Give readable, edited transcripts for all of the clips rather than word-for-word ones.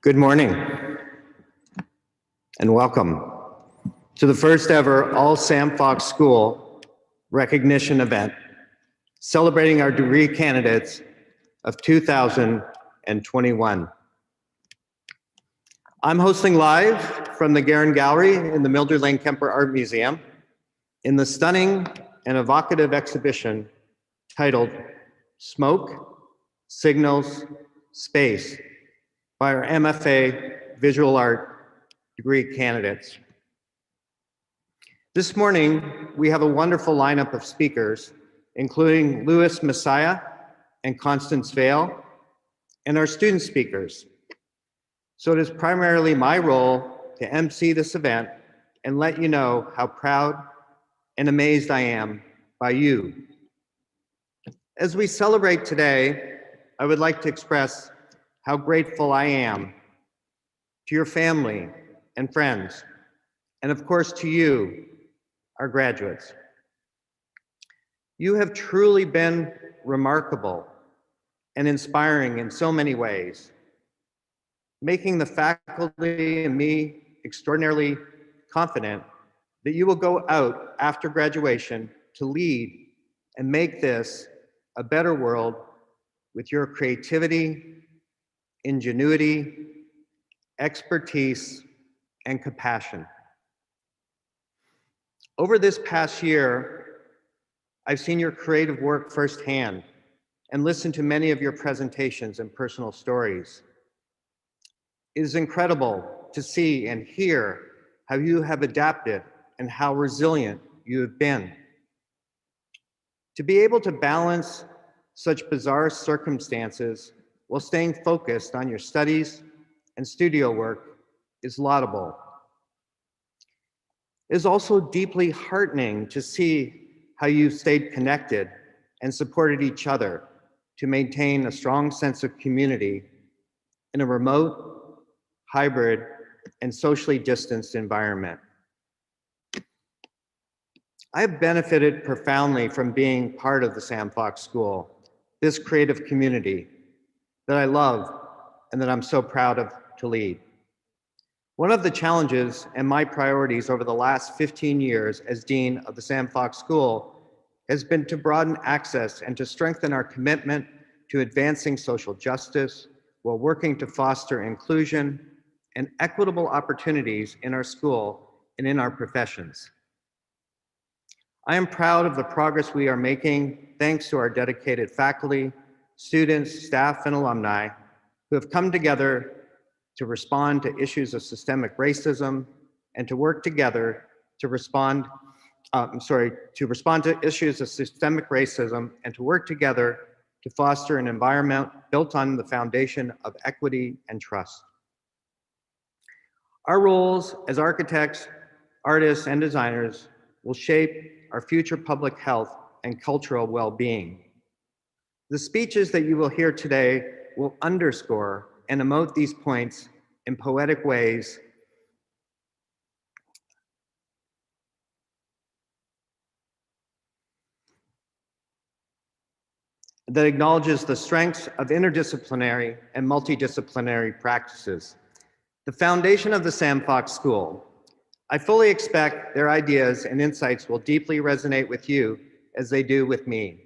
Good morning and welcome to the first ever All Sam Fox School recognition event celebrating our degree candidates of 2021. I'm hosting live from the Guerin Gallery in the Mildred Lane Kemper Art Museum in the stunning and evocative exhibition titled Smoke, Signals, Space by our MFA Visual Art degree candidates. This morning, we have a wonderful lineup of speakers, including Louis Messiah and Constance Vale, and our student speakers. So it is primarily my role to MC this event and let you know how proud and amazed I am by you. As we celebrate today, I would like to express how grateful I am to your family and friends, and of course to you, our graduates. You have truly been remarkable and inspiring in so many ways, making the faculty and me extraordinarily confident that you will go out after graduation to lead and make this a better world with your creativity, ingenuity, expertise, and compassion. Over this past year, I've seen your creative work firsthand and listened to many of your presentations and personal stories. It is incredible to see and hear how you have adapted and how resilient you have been. To be able to balance such bizarre circumstances while staying focused on your studies and studio work is laudable. It is also deeply heartening to see how you stayed connected and supported each other to maintain a strong sense of community in a remote, hybrid, and socially distanced environment. I have benefited profoundly from being part of the Sam Fox School, this creative community that I love and that I'm so proud of to lead. One of the challenges and my priorities over the last 15 years as Dean of the Sam Fox School has been to broaden access and to strengthen our commitment to advancing social justice while working to foster inclusion and equitable opportunities in our school and in our professions. I am proud of the progress we are making thanks to our dedicated faculty, students, staff, and alumni who have come together to respond to issues of systemic racism and to work together to respond to issues of systemic racism and to work together to foster an environment built on the foundation of equity and trust. Our roles as architects, artists, and designers will shape our future public health and cultural well-being. The speeches that you will hear today will underscore and emote these points in poetic ways that acknowledges the strengths of interdisciplinary and multidisciplinary practices. The foundation of the Sam Fox School. I fully expect their ideas and insights will deeply resonate with you as they do with me.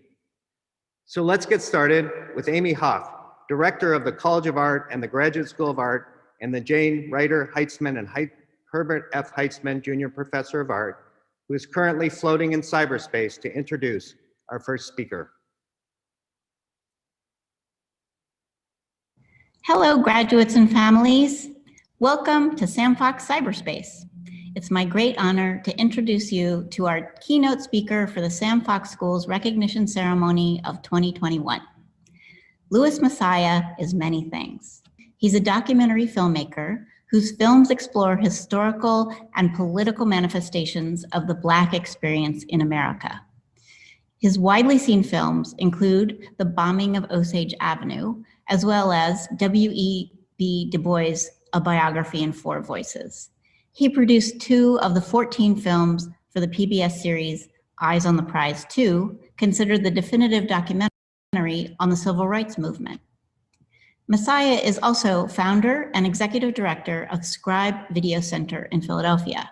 So let's get started with Amy Huff, Director of the College of Art and the Graduate School of Art, and the Jane Ryder Heitzman and Herbert F. Heitzman Jr. Professor of Art, who is currently floating in cyberspace to introduce our first speaker. Hello, graduates and families. Welcome to Sam Fox Cyberspace. It's my great honor to introduce you to our keynote speaker for the Sam Fox School's recognition ceremony of 2021. Louis Messiah is many things. He's a documentary filmmaker whose films explore historical and political manifestations of the Black experience in America. His widely seen films include The Bombing of Osage Avenue, as well as W.E.B. Du Bois, A Biography in 4 Voices. He produced 2 of the 14 films for the PBS series Eyes on the Prize 2, considered the definitive documentary on the civil rights movement. Messiah is also founder and executive director of Scribe Video Center in Philadelphia.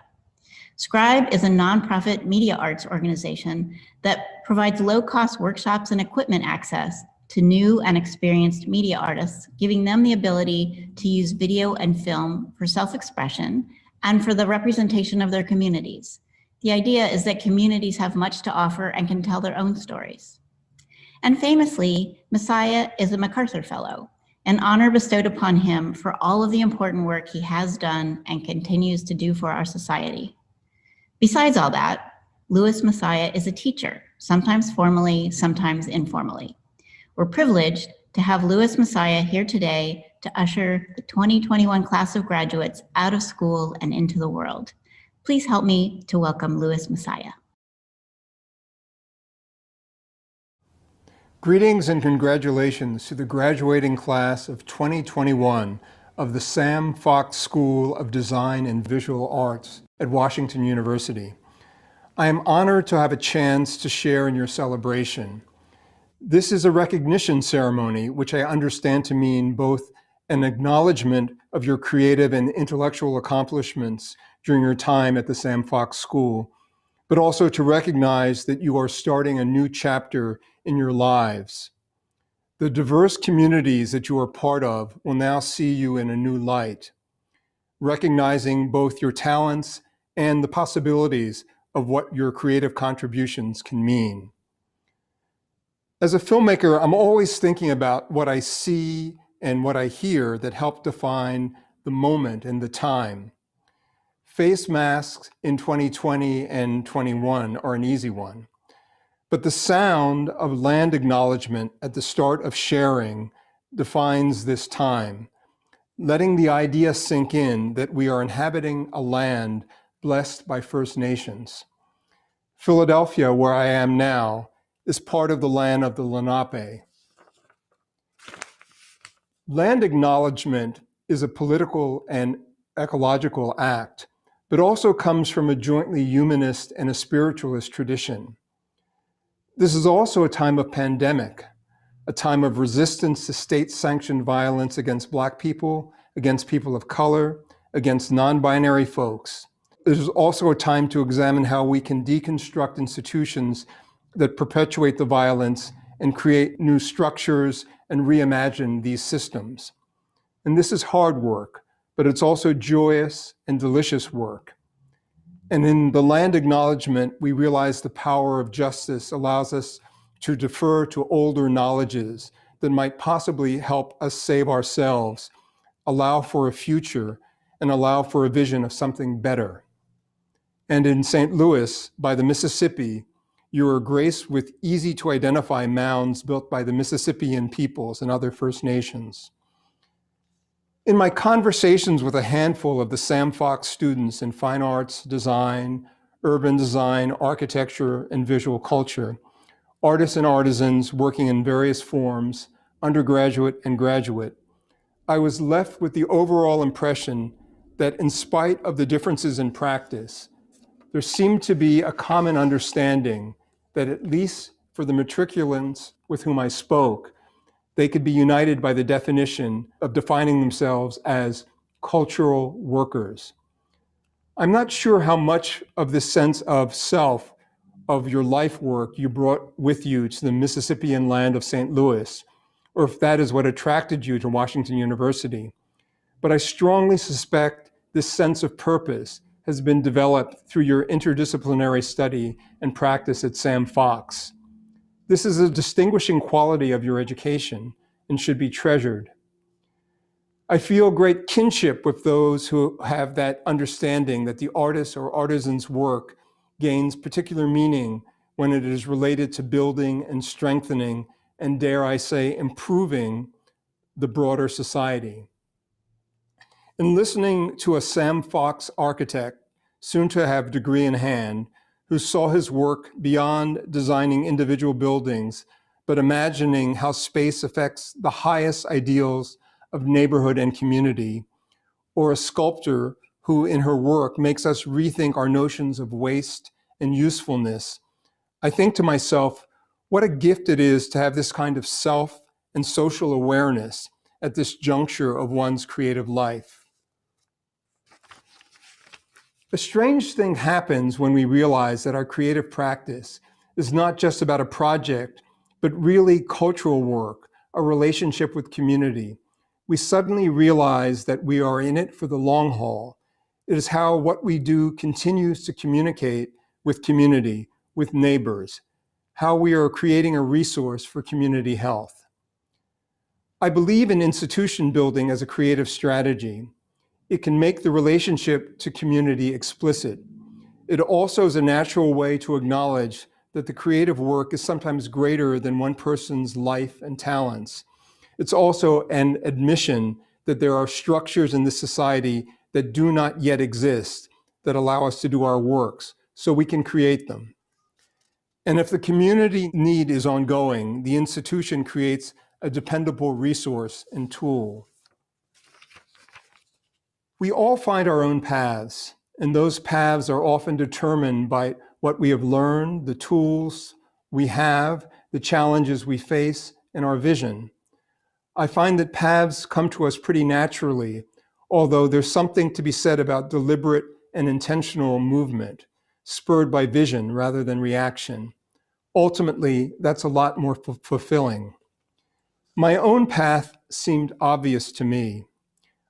Scribe is a nonprofit media arts organization that provides low-cost workshops and equipment access to new and experienced media artists, giving them the ability to use video and film for self-expression and for the representation of their communities. The idea is that communities have much to offer and can tell their own stories. And famously, Messiah is a MacArthur Fellow, an honor bestowed upon him for all of the important work he has done and continues to do for our society. Besides all that, Louis Messiah is a teacher, sometimes formally, sometimes informally. We're privileged to have Louis Messiah here today to usher the 2021 class of graduates out of school and into the world. Please help me to welcome Louis Messiah. Greetings and congratulations to the graduating class of 2021 of the Sam Fox School of Design and Visual Arts at Washington University. I am honored to have a chance to share in your celebration. This is a recognition ceremony, which I understand to mean both an acknowledgement of your creative and intellectual accomplishments during your time at the Sam Fox School, but also to recognize that you are starting a new chapter in your lives. The diverse communities that you are part of will now see you in a new light, recognizing both your talents and the possibilities of what your creative contributions can mean. As a filmmaker, I'm always thinking about what I see and what I hear that help define the moment and the time. Face masks in 2020 and 21 are an easy one. But the sound of land acknowledgement at the start of sharing defines this time, letting the idea sink in that we are inhabiting a land blessed by First Nations. Philadelphia, where I am now, is part of the land of the Lenape. Land acknowledgement is a political and ecological act, but also comes from a jointly humanist and a spiritualist tradition. This is also a time of pandemic, a time of resistance to state-sanctioned violence against Black people, against people of color, against non-binary folks. This is also a time to examine how we can deconstruct institutions that perpetuate the violence and create new structures and reimagine these systems. And this is hard work, but it's also joyous and delicious work. And in the land acknowledgement, we realize the power of justice allows us to defer to older knowledges that might possibly help us save ourselves, allow for a future, and allow for a vision of something better. And in St. Louis, by the Mississippi, you are graced with easy to identify mounds built by the Mississippian peoples and other First Nations. In my conversations with a handful of the Sam Fox students in fine arts, design, urban design, architecture, and visual culture, artists and artisans working in various forms, undergraduate and graduate, I was left with the overall impression that in spite of the differences in practice, there seemed to be a common understanding that at least for the matriculants with whom I spoke, they could be united by the definition of defining themselves as cultural workers. I'm not sure how much of this sense of self, of your life work you brought with you to the Mississippian land of St. Louis, or if that is what attracted you to Washington University. But I strongly suspect this sense of purpose has been developed through your interdisciplinary study and practice at Sam Fox. This is a distinguishing quality of your education and should be treasured. I feel great kinship with those who have that understanding that the artist's or artisan's work gains particular meaning when it is related to building and strengthening and, dare I say, improving the broader society. In listening to a Sam Fox architect, soon to have a degree in hand, who saw his work beyond designing individual buildings, but imagining how space affects the highest ideals of neighborhood and community, or a sculptor who in her work makes us rethink our notions of waste and usefulness, I think to myself, what a gift it is to have this kind of self and social awareness at this juncture of one's creative life. A strange thing happens when we realize that our creative practice is not just about a project, but really cultural work, a relationship with community. We suddenly realize that we are in it for the long haul. It is how what we do continues to communicate with community, with neighbors, how we are creating a resource for community health. I believe in institution building as a creative strategy. It can make the relationship to community explicit. It also is a natural way to acknowledge that the creative work is sometimes greater than one person's life and talents. It's also an admission that there are structures in this society that do not yet exist that allow us to do our works, so we can create them. And if the community need is ongoing, the institution creates a dependable resource and tool. We all find our own paths, and those paths are often determined by what we have learned, the tools we have, the challenges we face, and our vision. I find that paths come to us pretty naturally, although there's something to be said about deliberate and intentional movement, spurred by vision rather than reaction. Ultimately, that's a lot more fulfilling. My own path seemed obvious to me.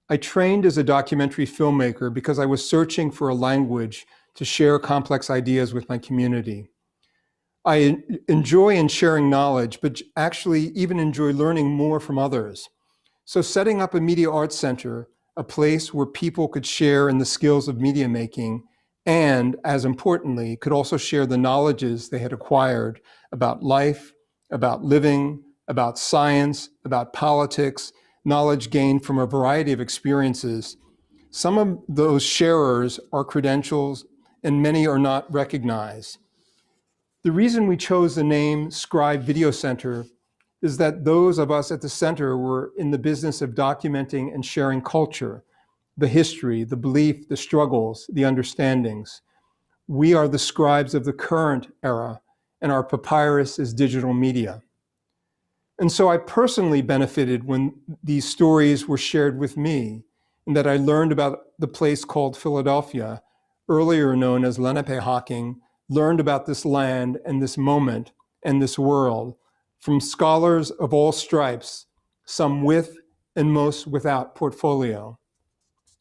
I trained as a documentary filmmaker because I was searching for a language to share complex ideas with my community. I enjoy in sharing knowledge, but actually even enjoy learning more from others. So setting up a media arts center, a place where people could share in the skills of media making, and as importantly, could also share the knowledges they had acquired about life, about living, about science, about politics, knowledge gained from a variety of experiences. Some of those sharers are credentials and many are not recognized. The reason we chose the name Scribe Video Center is that those of us at the center were in the business of documenting and sharing culture, the history, the belief, the struggles, the understandings. We are the scribes of the current era, and our papyrus is digital media. And so I personally benefited when these stories were shared with me, and that I learned about the place called Philadelphia, earlier known as Lenapehoking, learned about this land and this moment and this world from scholars of all stripes, some with and most without portfolio.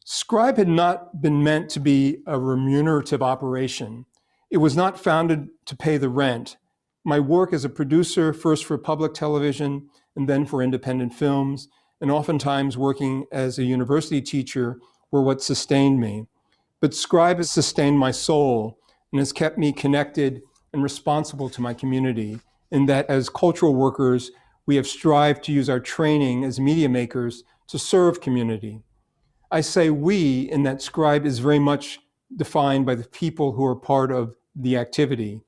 Scribe had not been meant to be a remunerative operation. It was not founded to pay the rent. My work as a producer, first for public television and then for independent films, and oftentimes working as a university teacher, were what sustained me. But Scribe has sustained my soul and has kept me connected and responsible to my community, in that as cultural workers, we have strived to use our training as media makers to serve community. I say we in that Scribe is very much defined by the people who are part of the activity,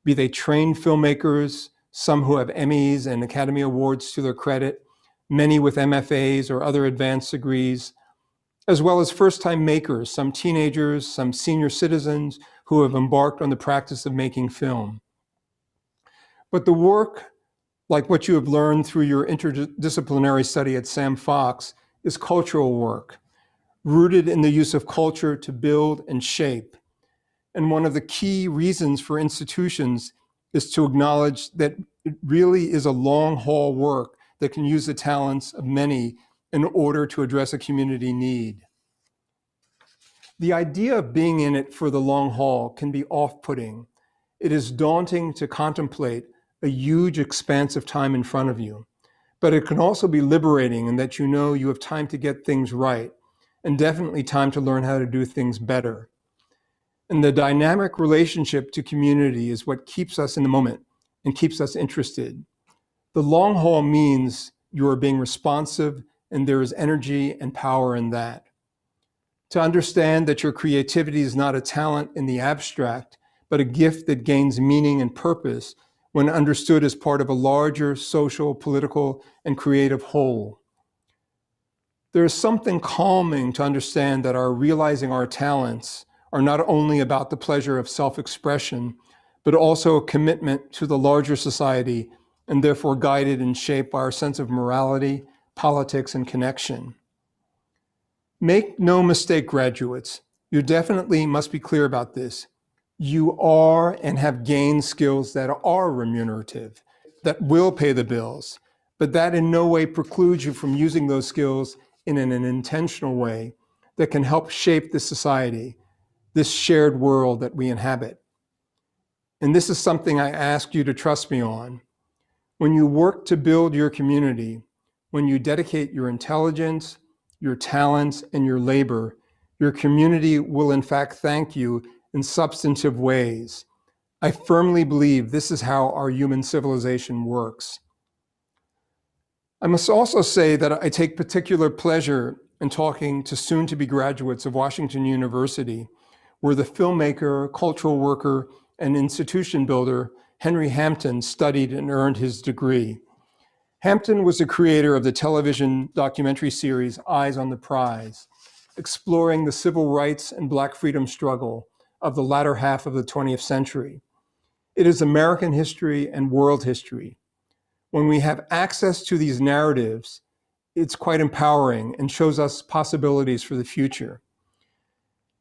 be they trained filmmakers, some who have Emmys and Academy Awards to their credit, many with MFAs or other advanced degrees, as well as first-time makers, some teenagers, some senior citizens who have embarked on the practice of making film. But the work, like what you have learned through your interdisciplinary study at Sam Fox, is cultural work, rooted in the use of culture to build and shape. And one of the key reasons for institutions is to acknowledge that it really is a long-haul work that can use the talents of many in order to address a community need. The idea of being in it for the long haul can be off-putting. It is daunting to contemplate a huge expanse of time in front of you, but it can also be liberating in that you know you have time to get things right, and definitely time to learn how to do things better. And the dynamic relationship to community is what keeps us in the moment and keeps us interested. The long haul means you are being responsive, and there is energy and power in that. To understand that your creativity is not a talent in the abstract, but a gift that gains meaning and purpose when understood as part of a larger social, political, and creative whole. There is something calming to understand that our realizing our talents are not only about the pleasure of self-expression, but also a commitment to the larger society, and therefore guided and shaped by our sense of morality, politics, and connection. Make no mistake, graduates, you definitely must be clear about this. You are and have gained skills that are remunerative, that will pay the bills, but that in no way precludes you from using those skills in an intentional way that can help shape this society, this shared world that we inhabit. And this is something I ask you to trust me on. When you work to build your community, when you dedicate your intelligence, your talents, and your labor, your community will in fact thank you in substantive ways. I firmly believe this is how our human civilization works. I must also say that I take particular pleasure in talking to soon-to-be graduates of Washington University, where the filmmaker, cultural worker, and institution builder Henry Hampton studied and earned his degree. Hampton was the creator of the television documentary series Eyes on the Prize, exploring the civil rights and Black freedom struggle of the latter half of the 20th century. It is American history and world history. When we have access to these narratives, it's quite empowering and shows us possibilities for the future.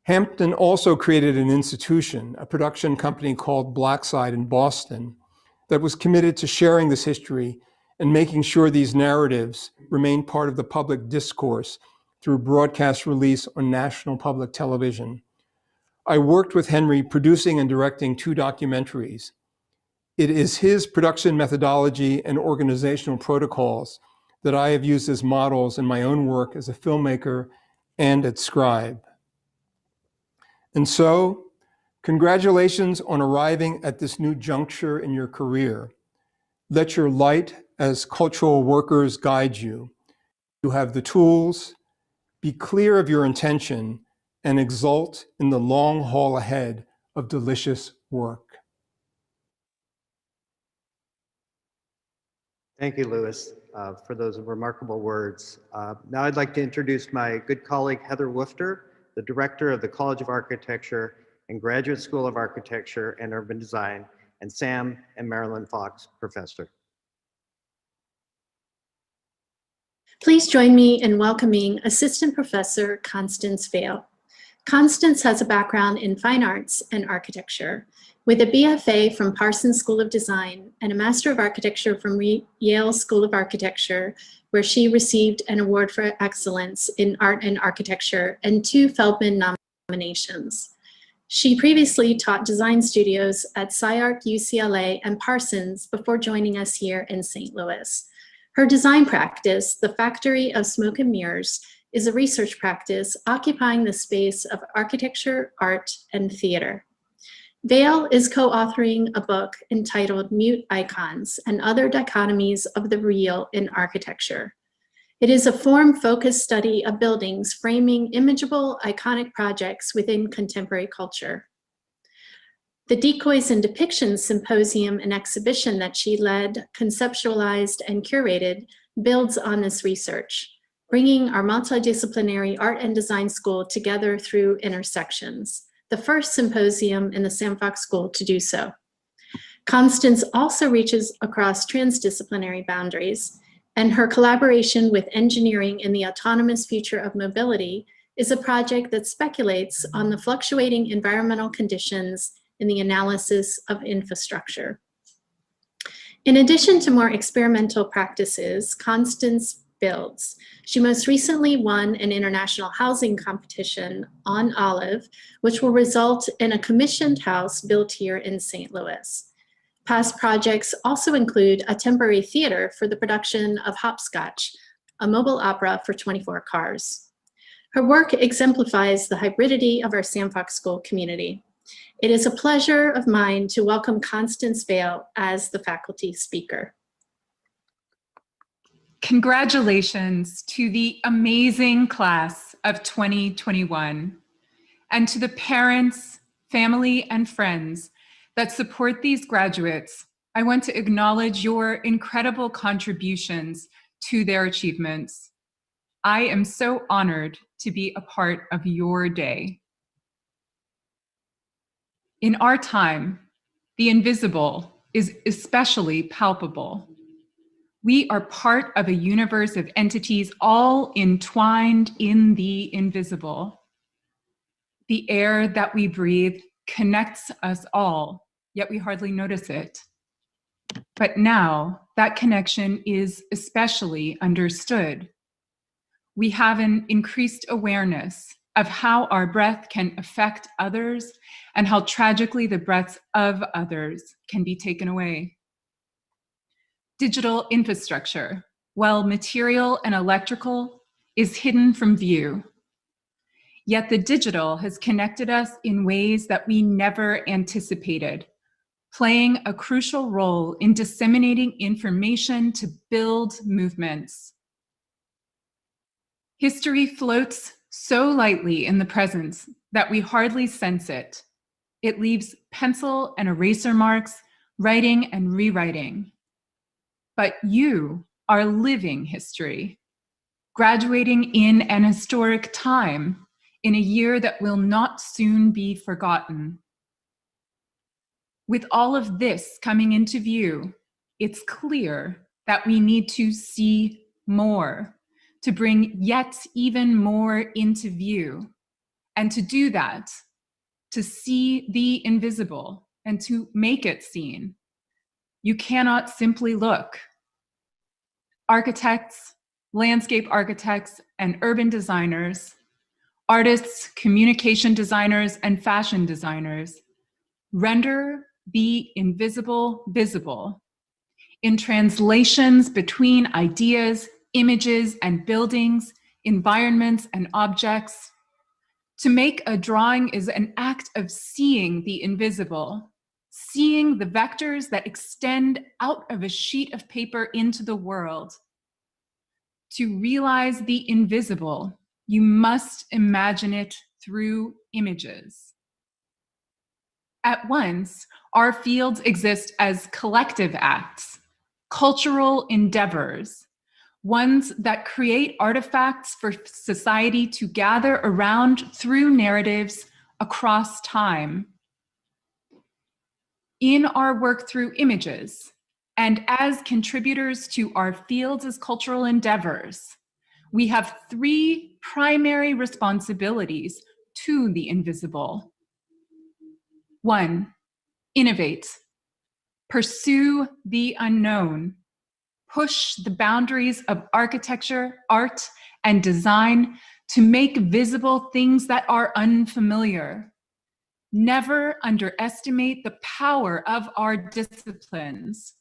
Hampton also created an institution, a production company called Blackside in Boston, that was committed to sharing this history and making sure these narratives remain part of the public discourse through broadcast release on national public television. I worked with Henry producing and directing 2 documentaries. It is his production methodology and organizational protocols that I have used as models in my own work as a filmmaker and at Scribe. And so, congratulations on arriving at this new juncture in your career. Let your light as cultural workers guide you. You have the tools, be clear of your intention, and exult in the long haul ahead of delicious work. Thank you, Louis, for those remarkable words. Now I'd like to introduce my good colleague, Heather Woofter, the director of the College of Architecture and Graduate School of Architecture and Urban Design, and Sam and Marilyn Fox, professor. Please join me in welcoming Assistant Professor Constance Vail. Constance has a background in fine arts and architecture, with a BFA from Parsons School of Design and a Master of Architecture from Yale School of Architecture, where she received an award for excellence in art and architecture and 2 Feldman nominations. She previously taught design studios at SciArc UCLA and Parsons before joining us here in St. Louis. Her design practice, The Factory of Smoke and Mirrors, is a research practice occupying the space of architecture, art, and theater. Vail is co-authoring a book entitled Mute Icons and Other Dichotomies of the Real in Architecture. It is a form-focused study of buildings framing imageable, iconic projects within contemporary culture. The Decoys and Depictions Symposium and exhibition that she led, conceptualized, and curated builds on this research, bringing our multidisciplinary art and design school together through intersections, the first symposium in the Sam Fox School to do so. Constance also reaches across transdisciplinary boundaries, and her collaboration with engineering in the autonomous future of mobility is a project that speculates on the fluctuating environmental conditions in the analysis of infrastructure. In addition to more experimental practices, Constance builds. She most recently won an international housing competition on Olive, which will result in a commissioned house built here in St. Louis. Past projects also include a temporary theater for the production of Hopscotch, a mobile opera for 24 cars. Her work exemplifies the hybridity of our Sam Fox School community. It is a pleasure of mine to welcome Constance Vail as the faculty speaker. Congratulations to the amazing class of 2021 and to the parents, family, and friends that support these graduates. I want to acknowledge your incredible contributions to their achievements. I am so honored to be a part of your day. In our time, the invisible is especially palpable. We are part of a universe of entities all entwined in the invisible. The air that we breathe connects us all, yet we hardly notice it. But now that connection is especially understood. We have an increased awareness of how our breath can affect others and how tragically the breaths of others can be taken away. Digital infrastructure, while material and electrical, is hidden from view. Yet the digital has connected us in ways that we never anticipated, playing a crucial role in disseminating information to build movements. History floats so lightly in the present that we hardly sense it. It leaves pencil and eraser marks, writing and rewriting. But you are living history, graduating in an historic time, in a year that will not soon be forgotten. With all of this coming into view, it's clear that we need to see more, to bring yet even more into view. And to do that, to see the invisible and to make it seen, you cannot simply look. Architects, landscape architects, and urban designers, artists, communication designers, and fashion designers render the invisible visible in translations between ideas, images, and buildings, environments, and objects. To make a drawing is an act of seeing the invisible, seeing the vectors that extend out of a sheet of paper into the world. To realize the invisible, you must imagine it through images. At once, our fields exist as collective acts, cultural endeavors, ones that create artifacts for society to gather around through narratives across time. In our work through images, and as contributors to our fields as cultural endeavors, we have three primary responsibilities to the invisible. 1, innovate, pursue the unknown, push the boundaries of architecture, art, and design to make visible things that are unfamiliar. Never underestimate the power of our disciplines.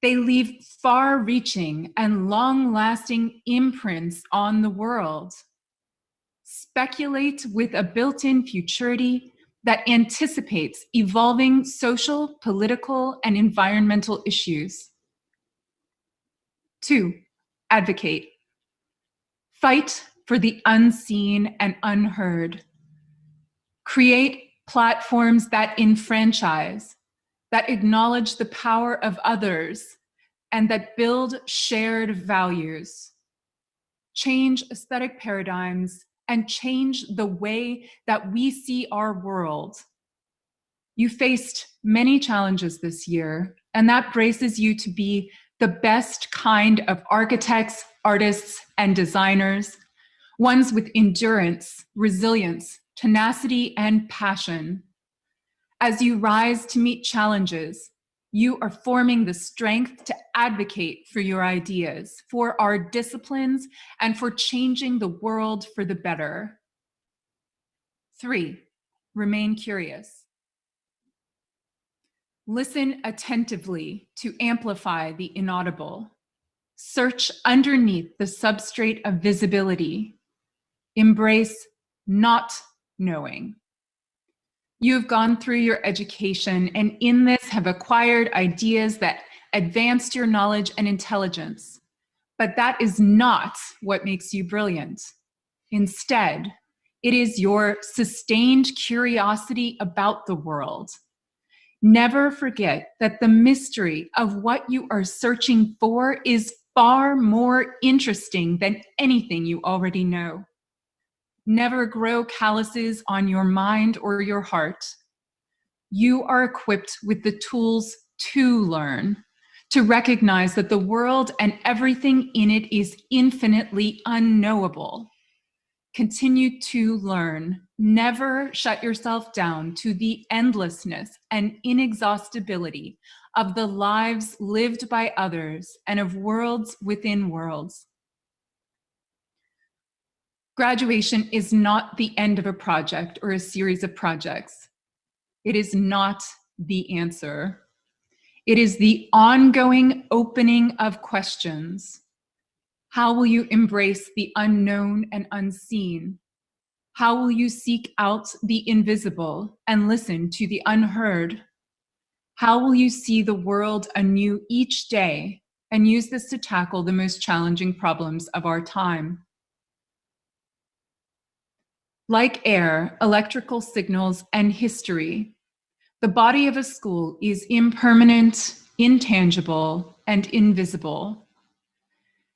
They leave far-reaching and long-lasting imprints on the world. Speculate with a built-in futurity that anticipates evolving social, political, and environmental issues. 2, advocate. Fight for the unseen and unheard. Create platforms that enfranchise, that acknowledge the power of others, and that build shared values. Change aesthetic paradigms and change the way that we see our world. You faced many challenges this year, and that braces you to be the best kind of architects, artists, and designers, ones with endurance, resilience, tenacity, and passion. As you rise to meet challenges, you are forming the strength to advocate for your ideas, for our disciplines, and for changing the world for the better. 3, remain curious. Listen attentively to amplify the inaudible. Search underneath the substrate of visibility. Embrace not knowing. You've gone through your education and in this have acquired ideas that advanced your knowledge and intelligence. But that is not what makes you brilliant. Instead, it is your sustained curiosity about the world. Never forget that the mystery of what you are searching for is far more interesting than anything you already know. Never grow calluses on your mind or your heart. You are equipped with the tools to learn, to recognize that the world and everything in it is infinitely unknowable. Continue to learn. Never shut yourself down to the endlessness and inexhaustibility of the lives lived by others and of worlds within worlds. Graduation is not the end of a project or a series of projects. It is not the answer. It is the ongoing opening of questions. How will you embrace the unknown and unseen? How will you seek out the invisible and listen to the unheard? How will you see the world anew each day and use this to tackle the most challenging problems of our time? Like air, electrical signals, and history, the body of a school is impermanent, intangible, and invisible.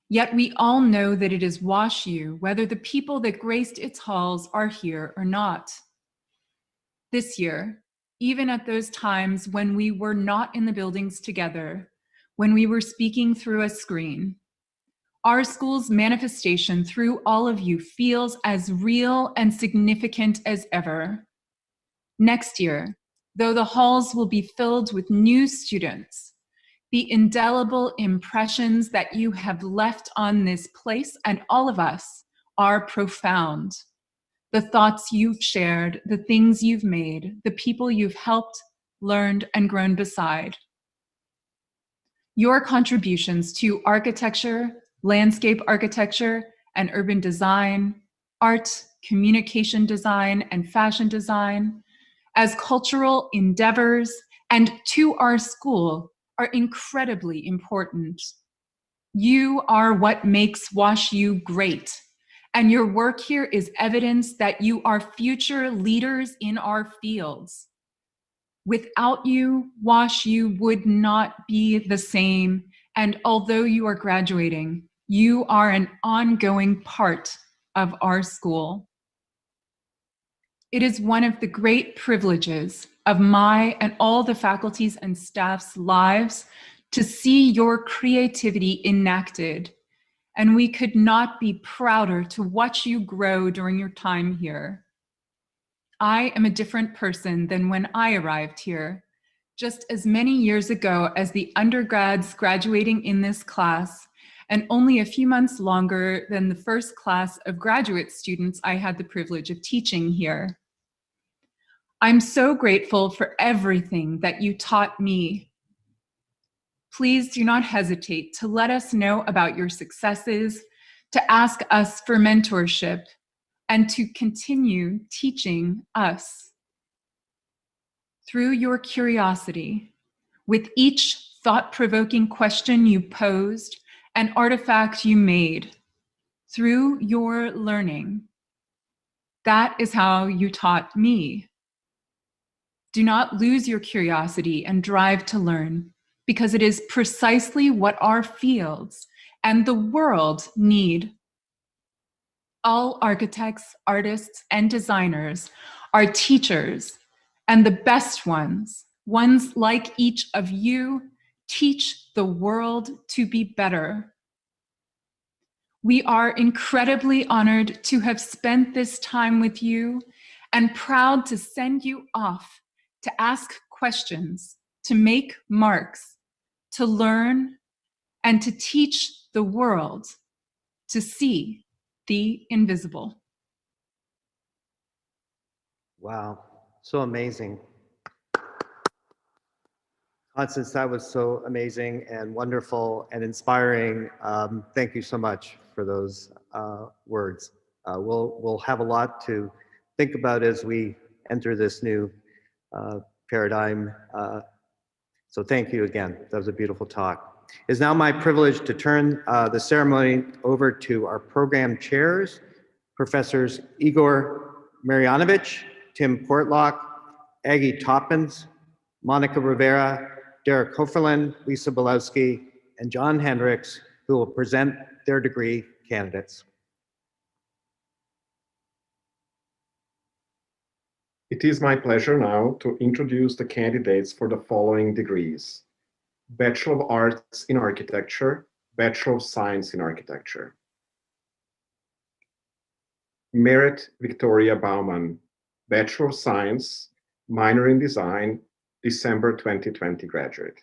Yet we all know that it is WashU, whether the people that graced its halls are here or not. This year, even at those times when we were not in the buildings together, when we were speaking through a screen, our school's manifestation through all of you feels as real and significant as ever. Next year, though the halls will be filled with new students, the indelible impressions that you have left on this place and all of us are profound. The thoughts you've shared, the things you've made, the people you've helped, learned, and grown beside. Your contributions to architecture, landscape architecture, and urban design, art, communication design, and fashion design, as cultural endeavors, and to our school are incredibly important. You are what makes WashU great, and your work here is evidence that you are future leaders in our fields. Without you, WashU would not be the same, and although you are graduating, you are an ongoing part of our school. It is one of the great privileges of my and all the faculty's and staff's lives to see your creativity enacted, and we could not be prouder to watch you grow during your time here. I am a different person than when I arrived here, just as many years ago as the undergrads graduating in this class, and only a few months longer than the first class of graduate students I had the privilege of teaching here. I'm so grateful for everything that you taught me. Please do not hesitate to let us know about your successes, to ask us for mentorship, and to continue teaching us. Through your curiosity, with each thought-provoking question you posed, an artifact you made, through your learning, that is how you taught me. Do not lose your curiosity and drive to learn, because it is precisely what our fields and the world need. All architects, artists, and designers are teachers, and the best ones like each of you, teach the world to be better. We are incredibly honored to have spent this time with you and proud to send you off to ask questions, to make marks, to learn, and to teach the world to see the invisible. Wow, so amazing. Constance, that was so amazing and wonderful and inspiring. Thank you so much for those words. We'll have a lot to think about as we enter this new paradigm. So thank you again. That was a beautiful talk. It's now my privilege to turn the ceremony over to our program chairs, Professors Igor Marjanovic, Tim Portlock, Aggie Toppins, Monica Rivera, Derek Hoferlin, Lisa Belowski, and John Hendricks, who will present their degree candidates. It is my pleasure now to introduce the candidates for the following degrees. Bachelor of Arts in Architecture, Bachelor of Science in Architecture. Merit Victoria Baumann, Bachelor of Science, minor in Design, December 2020 graduate.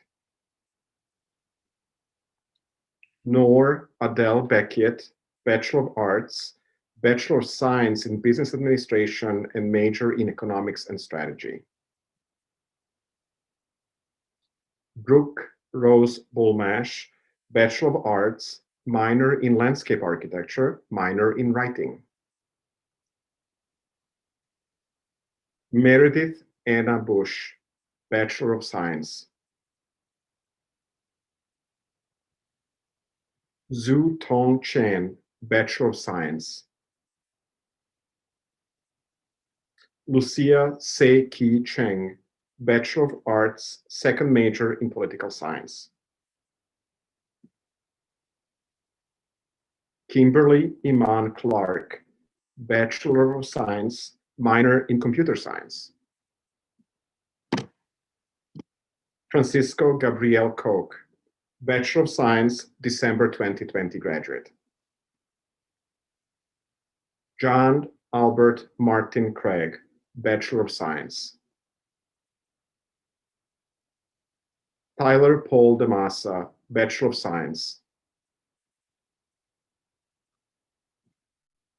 Noor Adele Beckett, Bachelor of Arts, Bachelor of Science in Business Administration and major in Economics and Strategy. Brooke Rose Bulmash, Bachelor of Arts, minor in Landscape Architecture, minor in Writing. Meredith Anna Bush, Bachelor of Science. Zhu Tong Chen, Bachelor of Science. Lucia Se Ki Cheng, Bachelor of Arts, second major in Political Science. Kimberly Iman Clark, Bachelor of Science, minor in Computer Science. Francisco Gabriel Koch, Bachelor of Science, December 2020 graduate. John Albert Martin Craig, Bachelor of Science. Tyler Paul DeMassa, Bachelor of Science.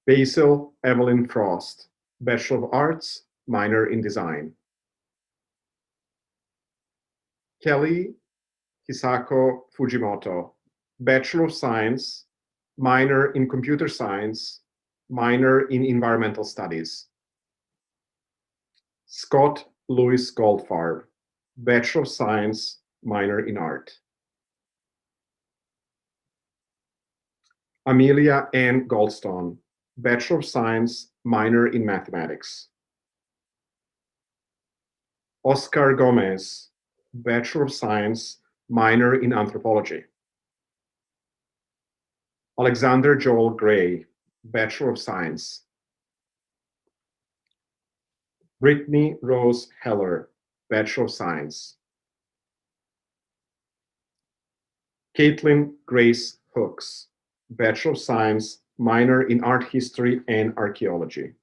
Basil Evelyn Frost, Bachelor of Arts, minor in Design. Kelly Hisako Fujimoto, Bachelor of Science, minor in Computer Science, minor in Environmental Studies. Scott Louis Goldfarb, Bachelor of Science, minor in Art. Amelia Ann Goldstone, Bachelor of Science, minor in Mathematics. Oscar Gomez, Bachelor of Science, minor in Anthropology. Alexander Joel Gray, Bachelor of Science. Brittany Rose Heller, Bachelor of Science. Caitlin Grace Hooks, Bachelor of Science, minor in Art History and Archaeology.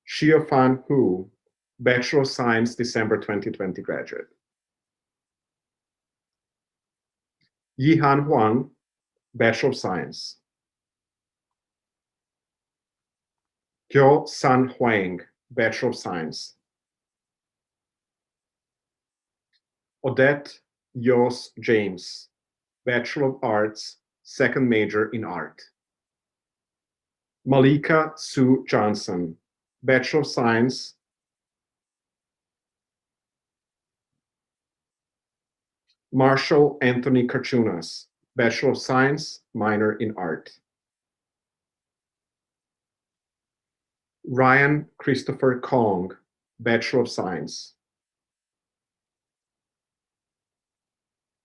Xiaofan Hu, Bachelor of Science, December 2020 graduate. Yihan Huang, Bachelor of Science. Kyo San Huang, Bachelor of Science. Odette Yos James, Bachelor of Arts, second major in Art. Malika Sue Johnson, Bachelor of Science. Marshall Anthony Carchunas, Bachelor of Science, minor in Art. Ryan Christopher Kong, Bachelor of Science.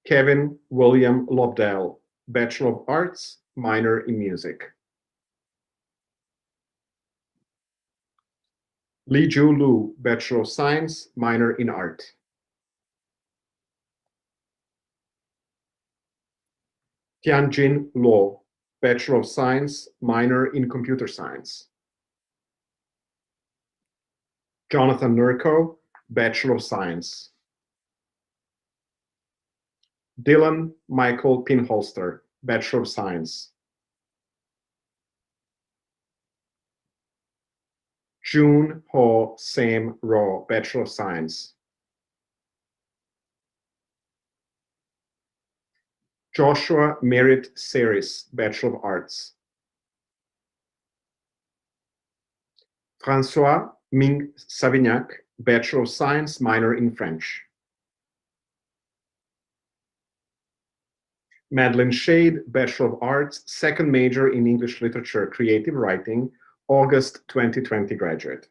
Kevin William Lobdell, Bachelor of Arts, minor in Music. Li Ju Lu, Bachelor of Science, minor in Art. Tianjin Luo, Bachelor of Science, minor in Computer Science. Jonathan Nurko, Bachelor of Science. Dylan Michael Pinholster, Bachelor of Science. June Ho Sam Ro, Bachelor of Science. Joshua Merritt Seris, Bachelor of Arts. François Ming Savignac, Bachelor of Science, minor in French. Madeline Shade, Bachelor of Arts, second major in English Literature, Creative Writing, August 2020 graduate.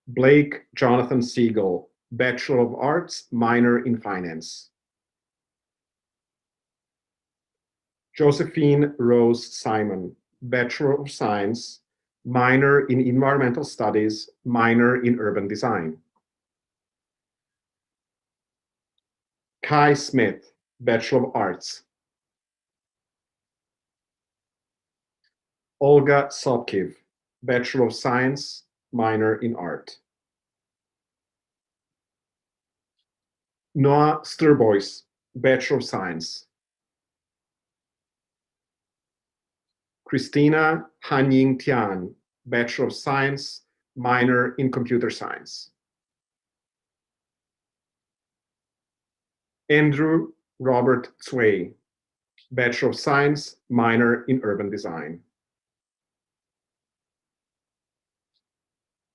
Blake Jonathan Siegel, Bachelor of Arts, minor in Finance. Josephine Rose Simon, Bachelor of Science, minor in Environmental Studies, minor in Urban Design. Kai Smith, Bachelor of Arts. Olga Sopkiv, Bachelor of Science, minor in Art. Noah Sturbois, Bachelor of Science. Christina Hanying Tian, Bachelor of Science, minor in Computer Science. Andrew Robert Tsui, Bachelor of Science, minor in Urban Design.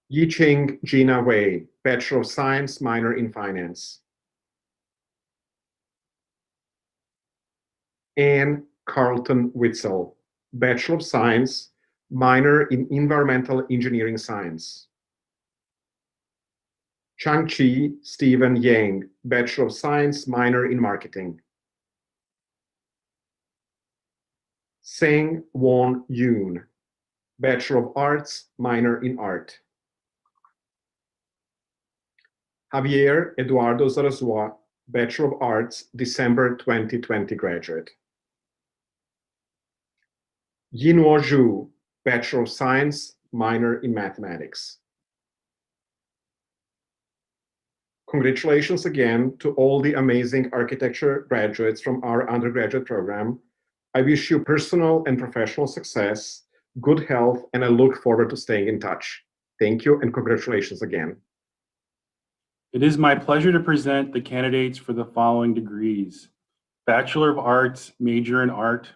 Yicheng Gina Wei, Bachelor of Science, minor in Finance. Anne Carlton Witzel, Bachelor of Science, minor in Environmental Engineering Science. Chang-Chi Stephen Yang, Bachelor of Science, minor in Marketing. Seng Won Yoon, Bachelor of Arts, minor in Art. Javier Eduardo Zarazua, Bachelor of Arts, December 2020 graduate. Yinhuo Zhu, Bachelor of Science, minor in Mathematics. Congratulations again to all the amazing architecture graduates from our undergraduate program. I wish you personal and professional success, good health, and I look forward to staying in touch. Thank you and congratulations again. It is my pleasure to present the candidates for the following degrees: Bachelor of Arts, major in Art;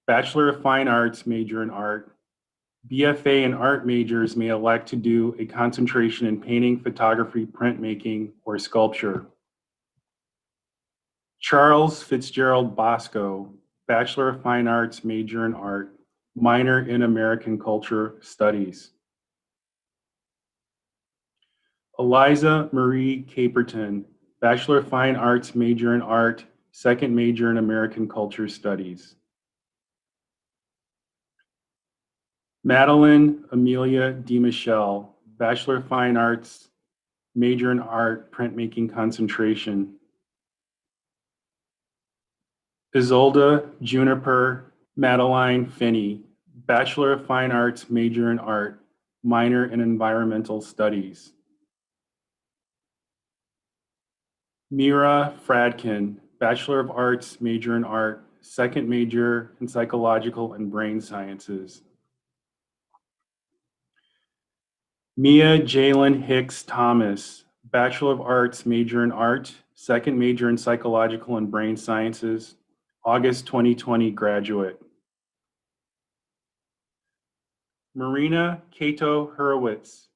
Bachelor of Fine Arts, major in Art. BFA and art majors may elect to do a concentration in painting, photography, printmaking, or sculpture. Charles Fitzgerald Bosco, Bachelor of Fine Arts, major in Art, minor in American Culture Studies. Eliza Marie Caperton, Bachelor of Fine Arts, major in Art, second major in American Culture Studies. Madeline Amelia DeMichelle, Bachelor of Fine Arts, major in Art, printmaking concentration. Isolda Juniper Madeline Finney, Bachelor of Fine Arts, major in Art, minor in Environmental Studies. Mira Fradkin, Bachelor of Arts, major in Art, second major in Psychological and Brain Sciences. Mia Jalen Hicks Thomas, Bachelor of Arts, major in Art, second major in Psychological and Brain Sciences, August 2020 graduate. Marina Cato Hurwitz,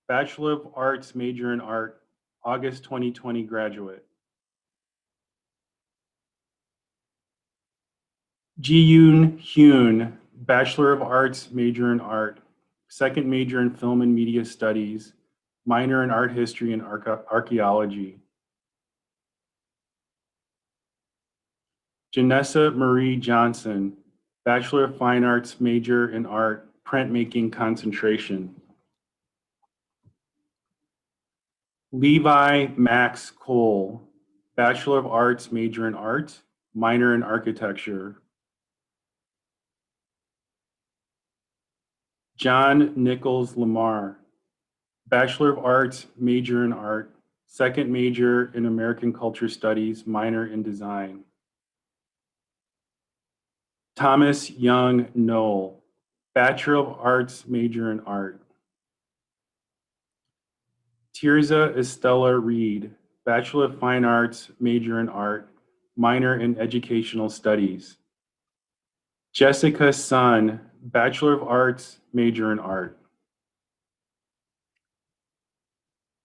Bachelor of Arts, major in Art, August 2020 graduate. Ji-Yoon Hyun, Bachelor of Arts, major in Art, second major in Film and Media Studies, minor in Art History and Archaeology. Janessa Marie Johnson, Bachelor of Fine Arts, major in Art, printmaking concentration. Levi Max Cole, Bachelor of Arts, major in Art, minor in Architecture. John Nichols Lamar, Bachelor of Arts, major in Art, second major in American Culture Studies, minor in Design. Thomas Young Knoll, Bachelor of Arts, major in Art. Tirza Estella Reed, Bachelor of Fine Arts, major in Art, minor in Educational Studies. Jessica Sun, Bachelor of Arts, major in Art.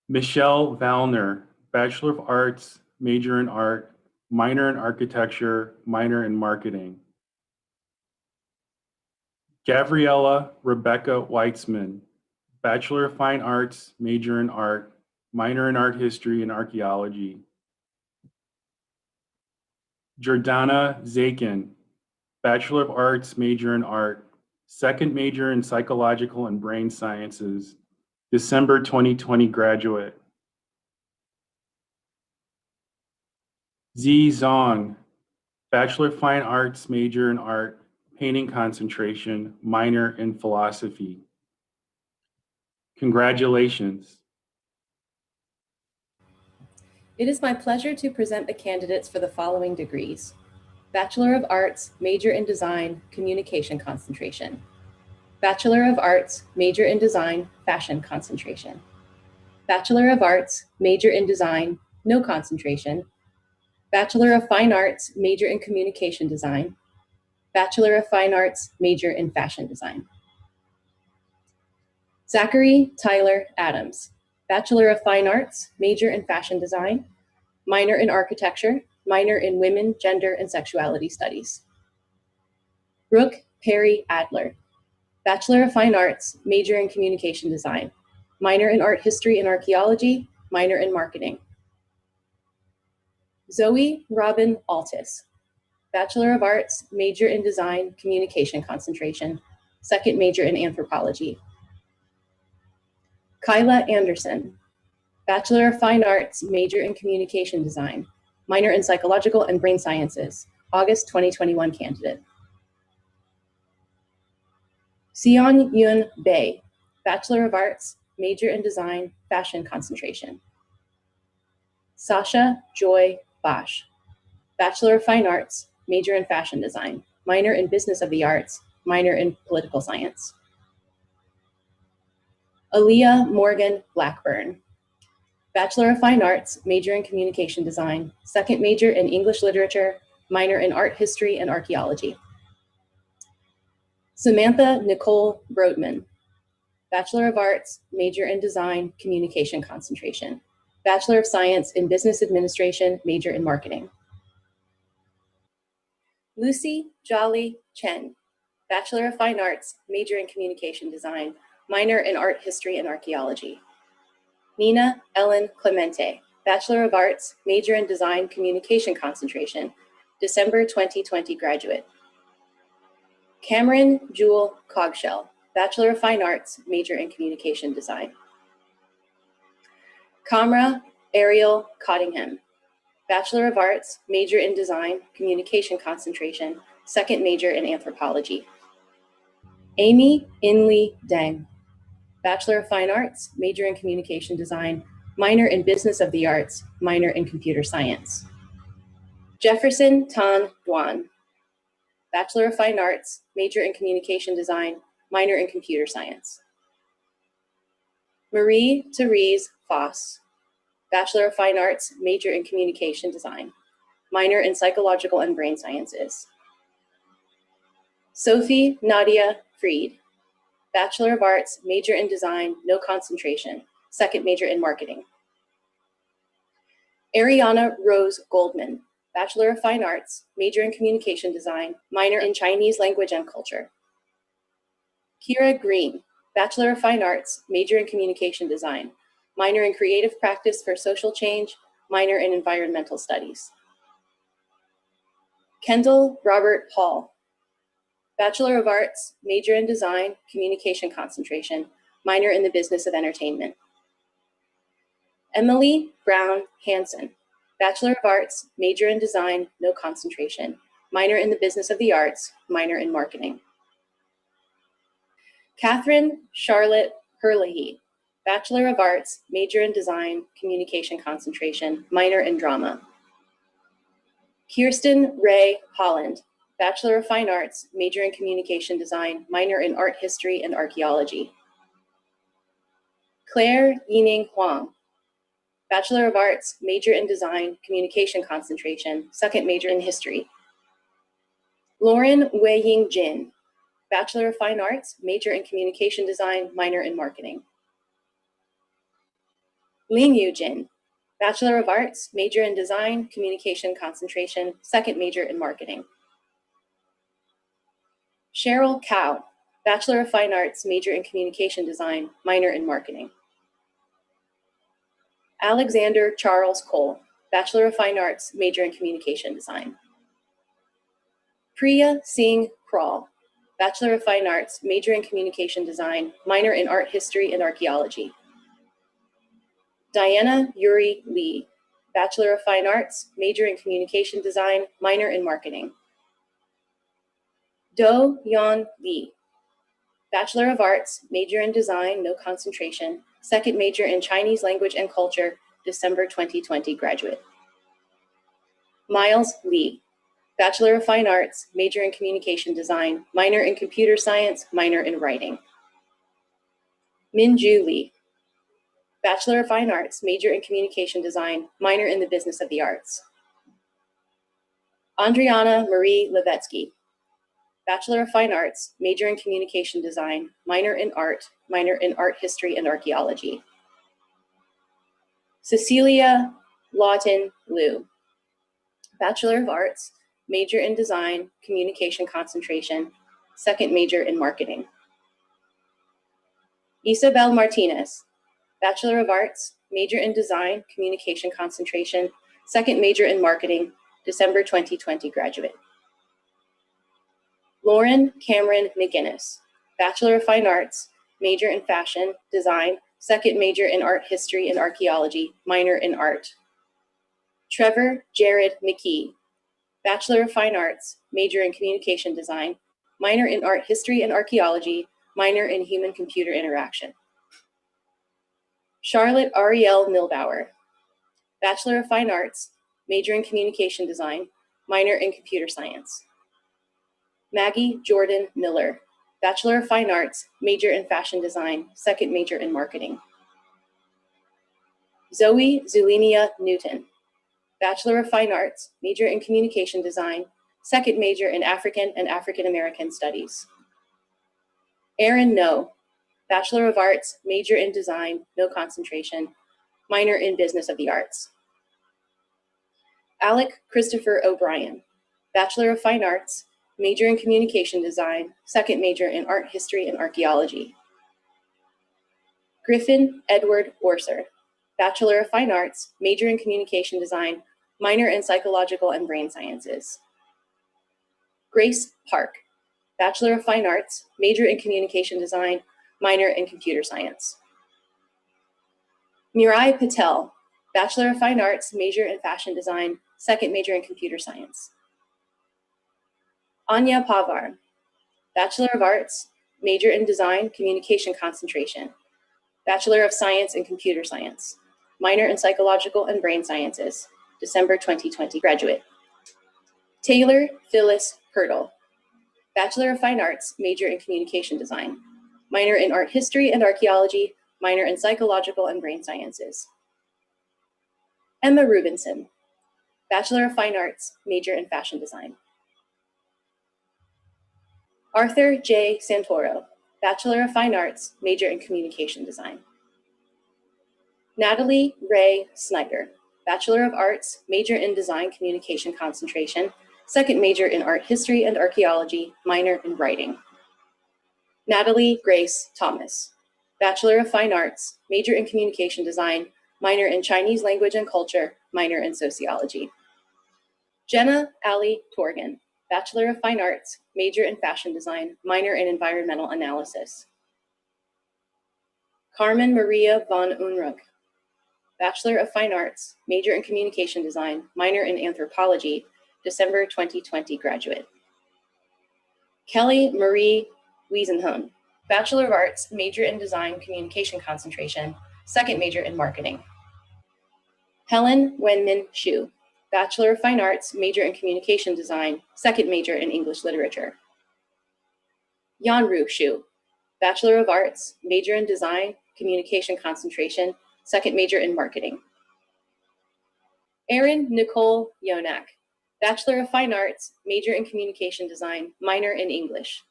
Michelle Valner, Bachelor of Arts, major in Art, minor in Architecture, minor in Marketing. Gabriella Rebecca Weitzman, Bachelor of Fine Arts, major in Art, minor in Art History and Archaeology. Jordana Zakin, Bachelor of Arts, major in Art, second major in Psychological and Brain Sciences, December 2020 graduate. Z Zong, Bachelor of Fine Arts, major in art, painting concentration, minor in philosophy. Congratulations. It is my pleasure to present the candidates for the following degrees. Bachelor of Arts, major in design, communication concentration. Bachelor of Arts, major in design, fashion concentration. Bachelor of Arts, major in design, no concentration. Bachelor of Fine Arts, major in communication design. Bachelor of Fine Arts, major in fashion design. Zachary Tyler Adams, Bachelor of Fine Arts, major in fashion design, minor in architecture, minor in women, gender, and sexuality studies. Brooke Perry Adler, Bachelor of Fine Arts, major in communication design, minor in art history and archaeology, minor in marketing. Zoe Robin Altis, Bachelor of Arts, major in design, communication concentration, second major in anthropology. Kyla Anderson, Bachelor of Fine Arts, major in communication design, minor in psychological and brain sciences, August 2021 candidate. Sion Yun Bae, Bachelor of Arts, major in design, fashion concentration. Sasha Joy Bosch, Bachelor of Fine Arts, major in fashion design, minor in business of the arts, minor in political science. Aaliyah Morgan Blackburn, Bachelor of Fine Arts, major in communication design, second major in English literature, minor in art history and archaeology. Samantha Nicole Brodman, Bachelor of Arts, major in design, communication concentration, Bachelor of Science in business administration, major in marketing. Lucy Jolly Chen, Bachelor of Fine Arts, major in communication design, minor in art history and archaeology. Nina Ellen Clemente, Bachelor of Arts, major in design, communication concentration, December 2020 graduate. Cameron Jewel Cogshell, Bachelor of Fine Arts, major in communication design. Kamra Ariel Cottingham, Bachelor of Arts, major in design, communication concentration, second major in anthropology. Amy Inlee Deng, Bachelor of Fine Arts, major in communication design, minor in business of the arts, minor in computer science. Jefferson Tan Duan, Bachelor of Fine Arts, major in communication design, minor in computer science. Marie Therese Foss, Bachelor of Fine Arts, major in communication design, minor in psychological and brain sciences. Sophie Nadia Freed, Bachelor of Arts, major in design, no concentration, second major in marketing. Ariana Rose Goldman, Bachelor of Fine Arts, major in communication design, minor in Chinese language and culture. Kira Green, Bachelor of Fine Arts, major in communication design, minor in creative practice for social change, minor in environmental studies. Kendall Robert Hall, Bachelor of Arts, major in design, communication concentration, minor in the business of entertainment. Emily Brown Hansen, Bachelor of Arts, major in design, no concentration, minor in the business of the arts, minor in marketing. Catherine Charlotte Herlihy, Bachelor of Arts, major in design, communication concentration, minor in drama. Kirsten Ray Holland, Bachelor of Fine Arts, major in communication design, minor in art history and archaeology. Claire Yining Huang, Bachelor of Arts, major in design, communication concentration, second major in history. Lauren Wei-Ying Jin, Bachelor of Fine Arts, major in communication design, minor in marketing. Ling Yu Jin, Bachelor of Arts, major in design, communication concentration, second major in marketing. Cheryl Cow, Bachelor of Fine Arts, major in communication design, minor in marketing. Alexander Charles Cole, Bachelor of Fine Arts, major in communication design. Priya Singh Kral, Bachelor of Fine Arts, major in communication design, minor in art history and archaeology. Diana Yuri Lee, Bachelor of Fine Arts, major in Communication Design, minor in Marketing. Do Yeon Lee, Bachelor of Arts, major in Design, no concentration, second major in Chinese Language and Culture, December 2020 graduate. Miles Lee, Bachelor of Fine Arts, major in Communication Design, minor in Computer Science, minor in Writing. Minju Lee, Bachelor of Fine Arts, major in Communication Design, minor in the Business of the Arts. Andriana Marie Levetsky, Bachelor of Fine Arts, major in Communication Design, minor in Art History and Archaeology. Cecilia Lawton Liu, Bachelor of Arts, major in Design, Communication Concentration, second major in Marketing. Isabel Martinez, Bachelor of Arts, major in Design, Communication Concentration, second major in Marketing, December 2020 graduate. Lauren Cameron McGinnis, Bachelor of Fine Arts, major in Fashion Design, second major in Art History and Archaeology, minor in Art. Trevor Jared McKee, Bachelor of Fine Arts, major in Communication Design, minor in Art History and Archaeology, minor in Human-Computer Interaction. Charlotte Ariel Milbauer, Bachelor of Fine Arts, major in Communication Design, minor in Computer Science. Maggie Jordan Miller, Bachelor of Fine Arts, major in Fashion Design, second major in Marketing. Zoe Zulinia Newton, Bachelor of Fine Arts, major in Communication Design, second major in African and African American Studies. Aaron No, Bachelor of Arts, major in Design, no concentration, minor in Business of the Arts. Alec Christopher O'Brien, Bachelor of Fine Arts, major in Communication Design, second major in Art History and Archaeology. Griffin Edward Orser, Bachelor of Fine Arts, major in Communication Design, minor in Psychological and Brain Sciences. Grace Park, Bachelor of Fine Arts, major in Communication Design, minor in Computer Science. Mirai Patel, Bachelor of Fine Arts, major in Fashion Design, second major in Computer Science. Anya Pavar, Bachelor of Arts, major in Design, Communication Concentration, Bachelor of Science in Computer Science, minor in Psychological and Brain Sciences, December 2020 graduate. Taylor Phyllis Hurdle, Bachelor of Fine Arts, major in Communication Design, minor in Art History and Archaeology, minor in Psychological and Brain Sciences. Emma Rubinson, Bachelor of Fine Arts, major in Fashion Design. Arthur J. Santoro, Bachelor of Fine Arts, major in Communication Design. Natalie Ray Snyder, Bachelor of Arts, major in Design Communication Concentration, second major in Art History and Archaeology, minor in Writing. Natalie Grace Thomas, Bachelor of Fine Arts, major in Communication Design, minor in Chinese Language and Culture, minor in Sociology. Jenna Ali Torgan, Bachelor of Fine Arts, major in Fashion Design, minor in Environmental Analysis. Carmen Maria von Unruck, Bachelor of Fine Arts, major in Communication Design, minor in Anthropology, December 2020 graduate. Kelly Marie Wiesenhun, Bachelor of Arts, major in Design, Communication Concentration, second major in Marketing. Helen Wenmin Xu, Bachelor of Fine Arts, major in Communication Design, second major in English Literature. Yanru Xu, Bachelor of Arts, major in Design, Communication Concentration, second major in Marketing. Erin Nicole Yonak, Bachelor of Fine Arts, major in Communication Design, minor in English.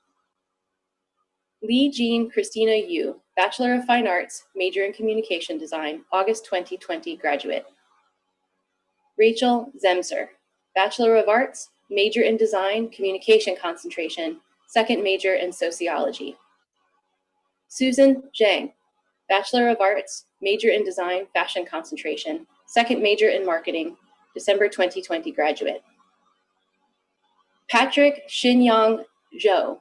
Lee Jean Christina Yu, Bachelor of Fine Arts, major in Communication Design, August 2020 graduate. Rachel Zemser, Bachelor of Arts, major in Design, Communication Concentration, second major in Sociology. Susan Zhang, Bachelor of Arts, major in Design, Fashion Concentration, second major in Marketing, December 2020 graduate. Patrick Shinyang Zhou,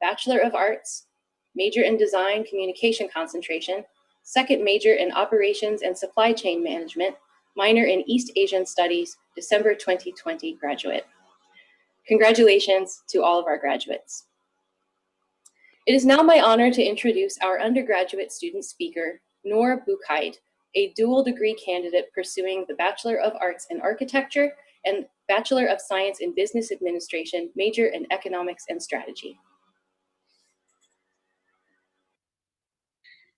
Bachelor of Arts, major in Design, Communication Concentration, second major in Operations and Supply Chain Management, minor in East Asian Studies, December 2020 graduate. Congratulations to all of our graduates. It is now my honor to introduce our undergraduate student speaker, Noor Bukaid, a dual degree candidate pursuing the Bachelor of Arts in Architecture and Bachelor of Science in Business Administration, major in Economics and Strategy.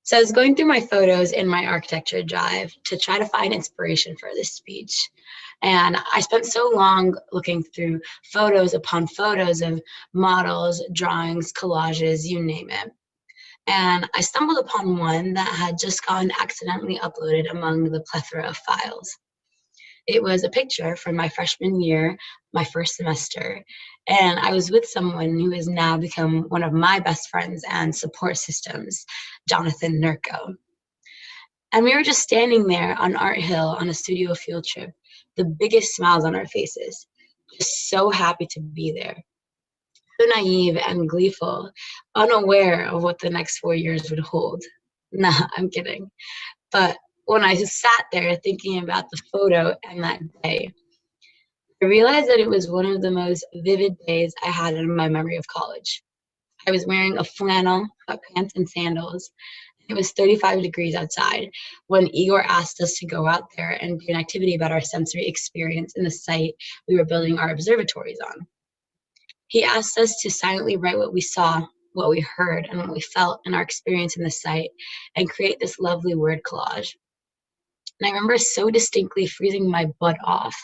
So I was going through my photos in my architecture drive to try to find inspiration for this speech. And I spent so long looking through photos upon photos of models, drawings, collages, you name it. And I stumbled upon one that had just gotten accidentally uploaded among the plethora of files. It was a picture from my freshman year, my first semester, and I was with someone who has now become one of my best friends and support systems, Jonathan Nurko. And we were just standing there on Art Hill on a studio field trip, the biggest smiles on our faces, just so happy to be there. So naive and gleeful, unaware of what the next 4 years would hold. Nah, I'm kidding. But when I just sat there thinking about the photo and that day, I realized that it was one of the most vivid days I had in my memory of college. I was wearing a flannel, sweatpants, and sandals. It was 35 degrees outside when Igor asked us to go out there and do an activity about our sensory experience in the site we were building our observatories on. He asked us to silently write what we saw, what we heard, and what we felt in our experience in the site, and create this lovely word collage. And I remember so distinctly freezing my butt off,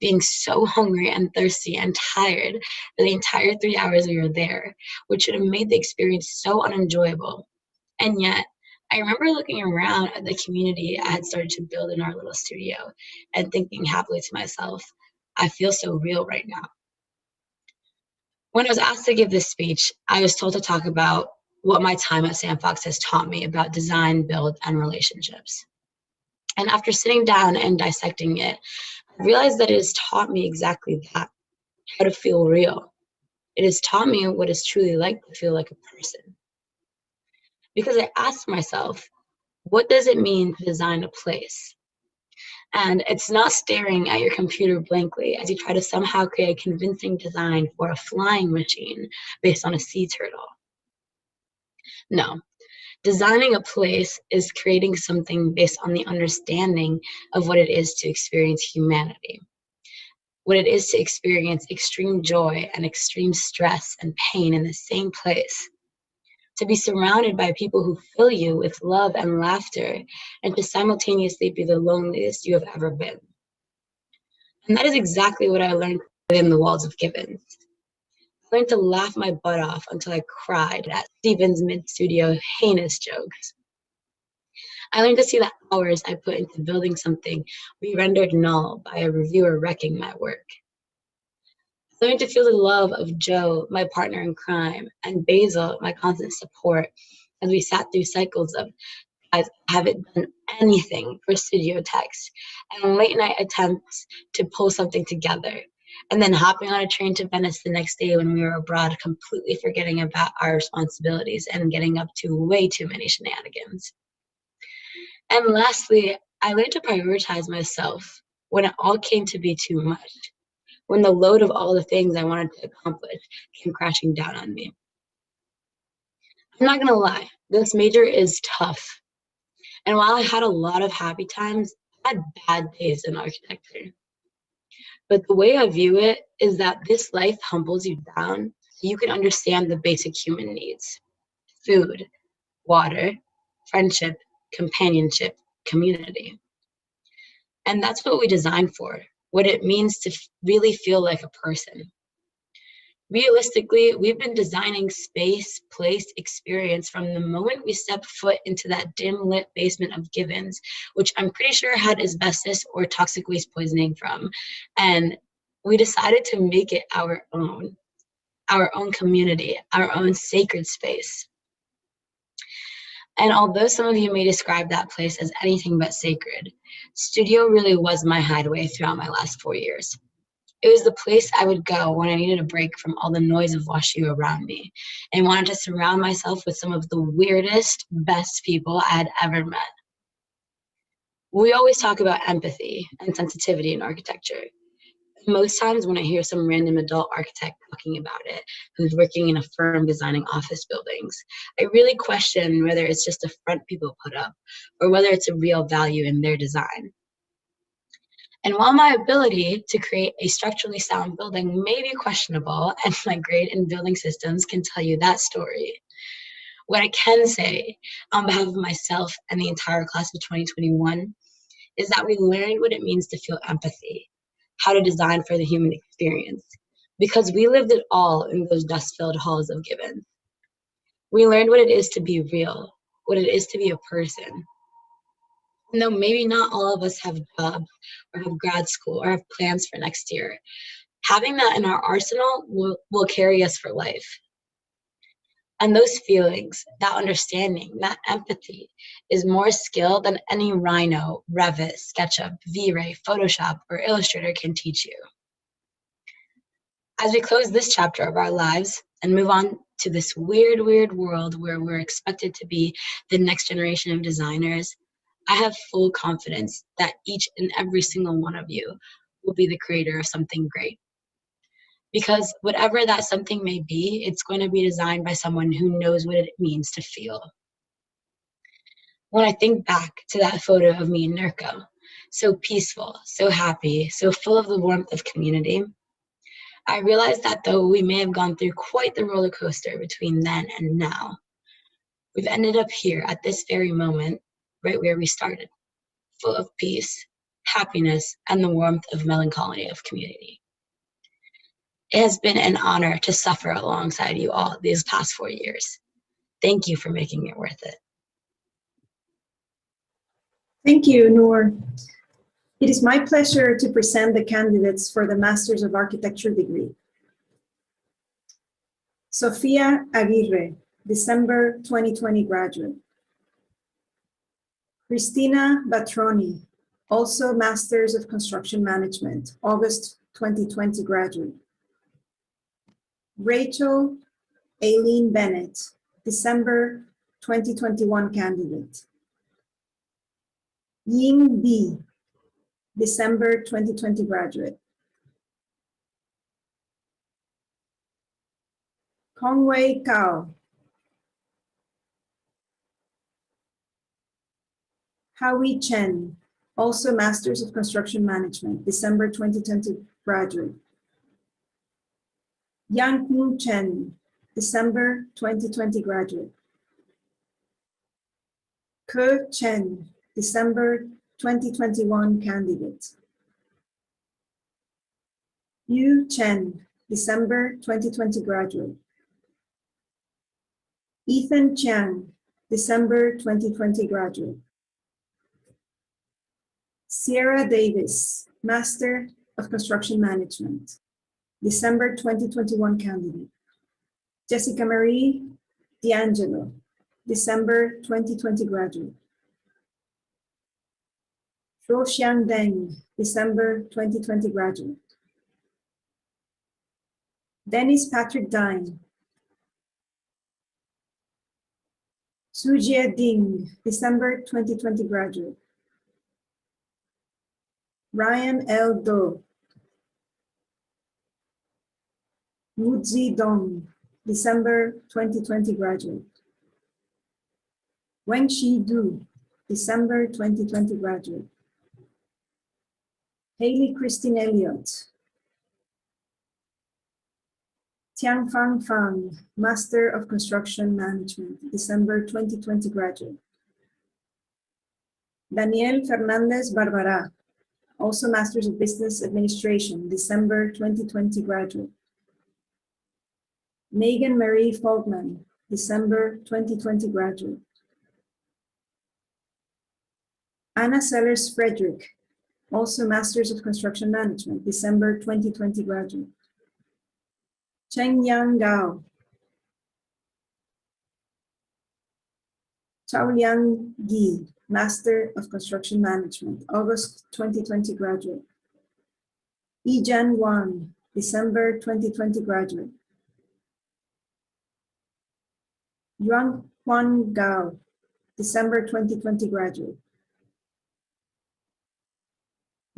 being so hungry and thirsty and tired for the entire 3 hours we were there, which would have made the experience so unenjoyable. And yet, I remember looking around at the community I had started to build in our little studio and thinking happily to myself, I feel so real right now. When I was asked to give this speech, I was told to talk about what my time at Sam Fox has taught me about design, build, and relationships. And after sitting down and dissecting it, I realized that it has taught me exactly that, how to feel real. It has taught me what it's truly like to feel like a person. Because I asked myself, what does it mean to design a place? And it's not staring at your computer blankly as you try to somehow create a convincing design for a flying machine based on a sea turtle. No. Designing a place is creating something based on the understanding of what it is to experience humanity, what it is to experience extreme joy and extreme stress and pain in the same place, to be surrounded by people who fill you with love and laughter, and to simultaneously be the loneliest you have ever been. And that is exactly what I learned within the walls of Givens. I learned to laugh my butt off until I cried at Stephen's mid-studio heinous jokes. I learned to see the hours I put into building something be rendered null by a reviewer wrecking my work. I learned to feel the love of Joe, my partner in crime, and Basil, my constant support, as we sat through cycles of I haven't done anything for studio text and late night attempts to pull something together, and then hopping on a train to Venice the next day when we were abroad, completely forgetting about our responsibilities and getting up to way too many shenanigans. And lastly, I learned to prioritize myself when it all came to be too much, when the load of all the things I wanted to accomplish came crashing down on me. I'm not gonna lie, this major is tough. And while I had a lot of happy times, I had bad days in architecture. But the way I view it is that this life humbles you down so you can understand the basic human needs: food, water, friendship, companionship, community. And that's what we design for, what it means to really feel like a person. Realistically, we've been designing space, place, experience from the moment we stepped foot into that dim-lit basement of Givens, which I'm pretty sure had asbestos or toxic waste poisoning from. And we decided to make it our own community, our own sacred space. And although some of you may describe that place as anything but sacred, studio really was my hideaway throughout my last 4 years. It was the place I would go when I needed a break from all the noise of WashU around me and wanted to surround myself with some of the weirdest, best people I had ever met. We always talk about empathy and sensitivity in architecture. Most times when I hear some random adult architect talking about it, who's working in a firm designing office buildings, I really question whether it's just a front people put up or whether it's a real value in their design. And while my ability to create a structurally sound building may be questionable, and my grade in building systems can tell you that story, what I can say on behalf of myself and the entire class of 2021 is that we learned what it means to feel empathy, how to design for the human experience, because we lived it all in those dust-filled halls of Gibbons. We learned what it is to be real, what it is to be a person. And though maybe not all of us have jobs or have grad school or have plans for next year, having that in our arsenal will carry us for life. And those feelings, that understanding, that empathy is more skill than any Rhino, Revit, SketchUp, V-Ray, Photoshop, or Illustrator can teach you. As we close this chapter of our lives and move on to this weird, weird world where we're expected to be the next generation of designers, I have full confidence that each and every single one of you will be the creator of something great. Because whatever that something may be, it's going to be designed by someone who knows what it means to feel. When I think back to that photo of me in NERCO, so peaceful, so happy, so full of the warmth of community, I realized that though we may have gone through quite the roller coaster between then and now, we've ended up here at this very moment, right where we started, full of peace, happiness, and the warmth of melancholy of community. It has been an honor to suffer alongside you all these past 4 years. Thank you for making it worth it. Thank you, Noor. It is my pleasure to present the candidates for the Masters of Architecture degree. Sofia Aguirre, December 2020 graduate. Cristina Batroni, also Masters of Construction Management, August 2020 graduate. Rachel Aileen Bennett, December 2021 candidate. Ying B, December 2020 graduate. Kongwei Kao. Howie Chen, also Masters of Construction Management, December 2020 graduate. Yang Chen, December 2020 graduate. Ke Chen, December 2021 candidate. Yu Chen, December 2020 graduate. Ethan Chiang, December 2020 graduate. Sierra Davis, Master of Construction Management, December 2021 candidate. Jessica Marie D'Angelo, December 2020 graduate. Xiang Deng, December 2020 graduate. Dennis Patrick Dine. Sujie Ding, December 2020 graduate. Ryan L. Do. Woozi Dong, December 2020 graduate. Wenxi Du, December 2020 graduate. Haley Christine Elliott. Tiang Fang Fang, Master of Construction Management, December 2020 graduate. Daniel Fernandez Barbara, also Masters of Business Administration, December 2020 graduate. Megan Marie Faulkman, December 2020 graduate. Anna Sellers Frederick, also Masters of Construction Management, December 2020 graduate. Cheng Yang Gao. Chaoliang Gi, Master of Construction Management, August 2020 graduate. Yijan Wang, December 2020 graduate. Yuan Huan Gao, December 2020 graduate.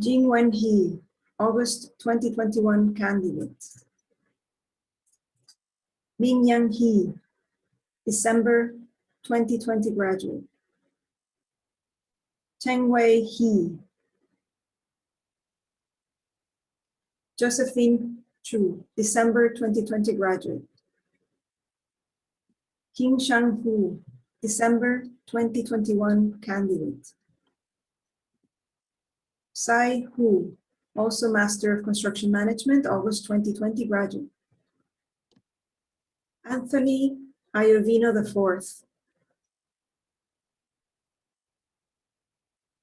Jing Wen He, August 2021 candidate. Min Yang He, December 2020 graduate. Cheng Wei He. Josephine Chu, December 2020 graduate. King Shang Hu, December 2021 candidate. Sai Hu, also Master of Construction Management, August 2020 graduate. Anthony Iovino IV.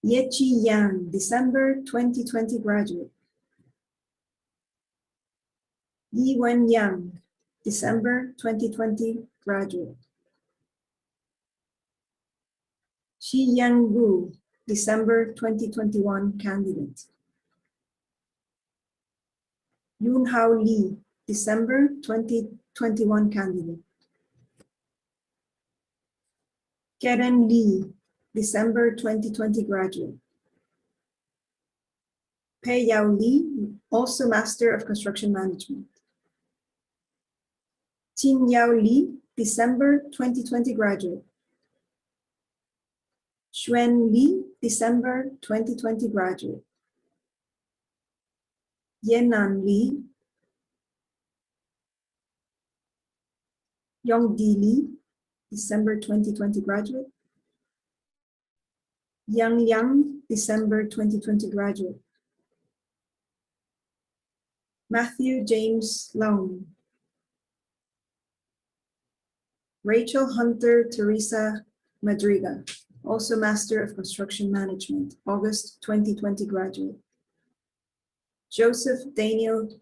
Yechi Yang, December 2020 graduate. Yi Wen Yang, December 2020 graduate. Shi Yang Wu, December 2021 candidate. Yoon Hao Lee, December 2021 candidate. Karen Lee, December 2020 graduate. Pei Yao Lee, also Master of Construction Management. Qin Yao Li, December 2020 graduate. Xuan Li, December 2020 graduate. Yenan Li. Yongdi Li, December 2020 graduate. Yang Yang, December 2020 graduate. Matthew James Long. Rachel Hunter Teresa Madriga, also Master of Construction Management, August 2020 graduate. Joseph Daniel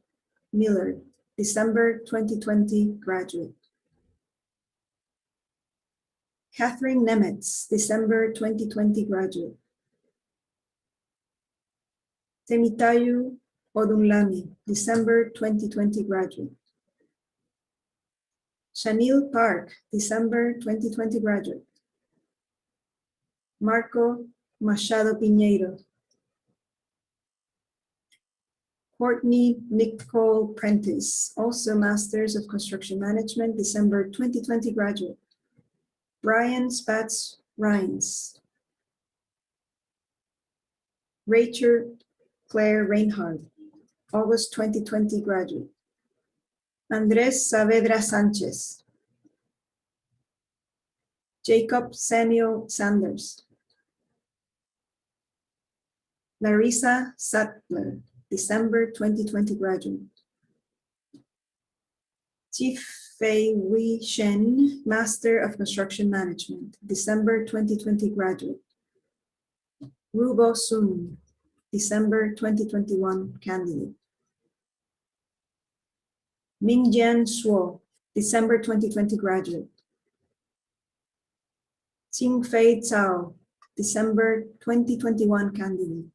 Miller, December 2020 graduate. Catherine Nemetz, December 2020 graduate. Temitayu Odunlami, December 2020 graduate. Shanil Park, December 2020 graduate. Marco Machado Piñeiro. Courtney Nicole Prentice, also Masters of Construction Management, December 2020 graduate. Brian Spatz Rhines. Rachel Claire Reinhardt, August 2020 graduate. Andres Saavedra Sanchez. Jacob Samuel Sanders. Larissa Sattler, December 2020 graduate. Chi Fei Wei Shen, Master of Construction Management, December 2020 graduate. Rubo Sun, December 2021 candidate. Mingjian Shuo, December 2020 graduate. Qingfei Cao, December 2021 candidate.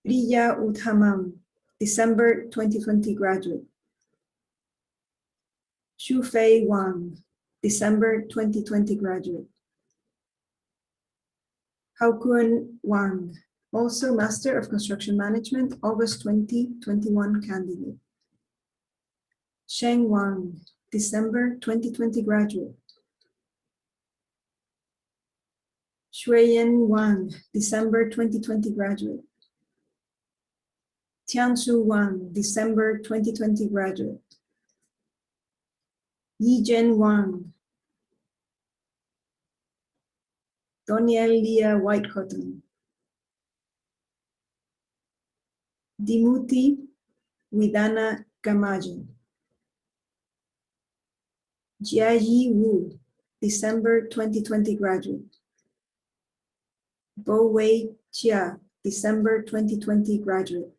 Riya Uthamam, December 2020 graduate. Shufei Wang, December 2020 graduate. Haokun Wang, also Master of Construction Management, August 2021 candidate. Sheng Wang, December 2020 graduate. Shuiyan Wang, December 2020 graduate. Tiansu Wang, December 2020 graduate. Yizhen Wang. Doniel Leah Whitecotton. Dimuti Widana Gamajan. Jiayi Wu, December 2020 graduate. Bo Wei Chia, December 2020 graduate.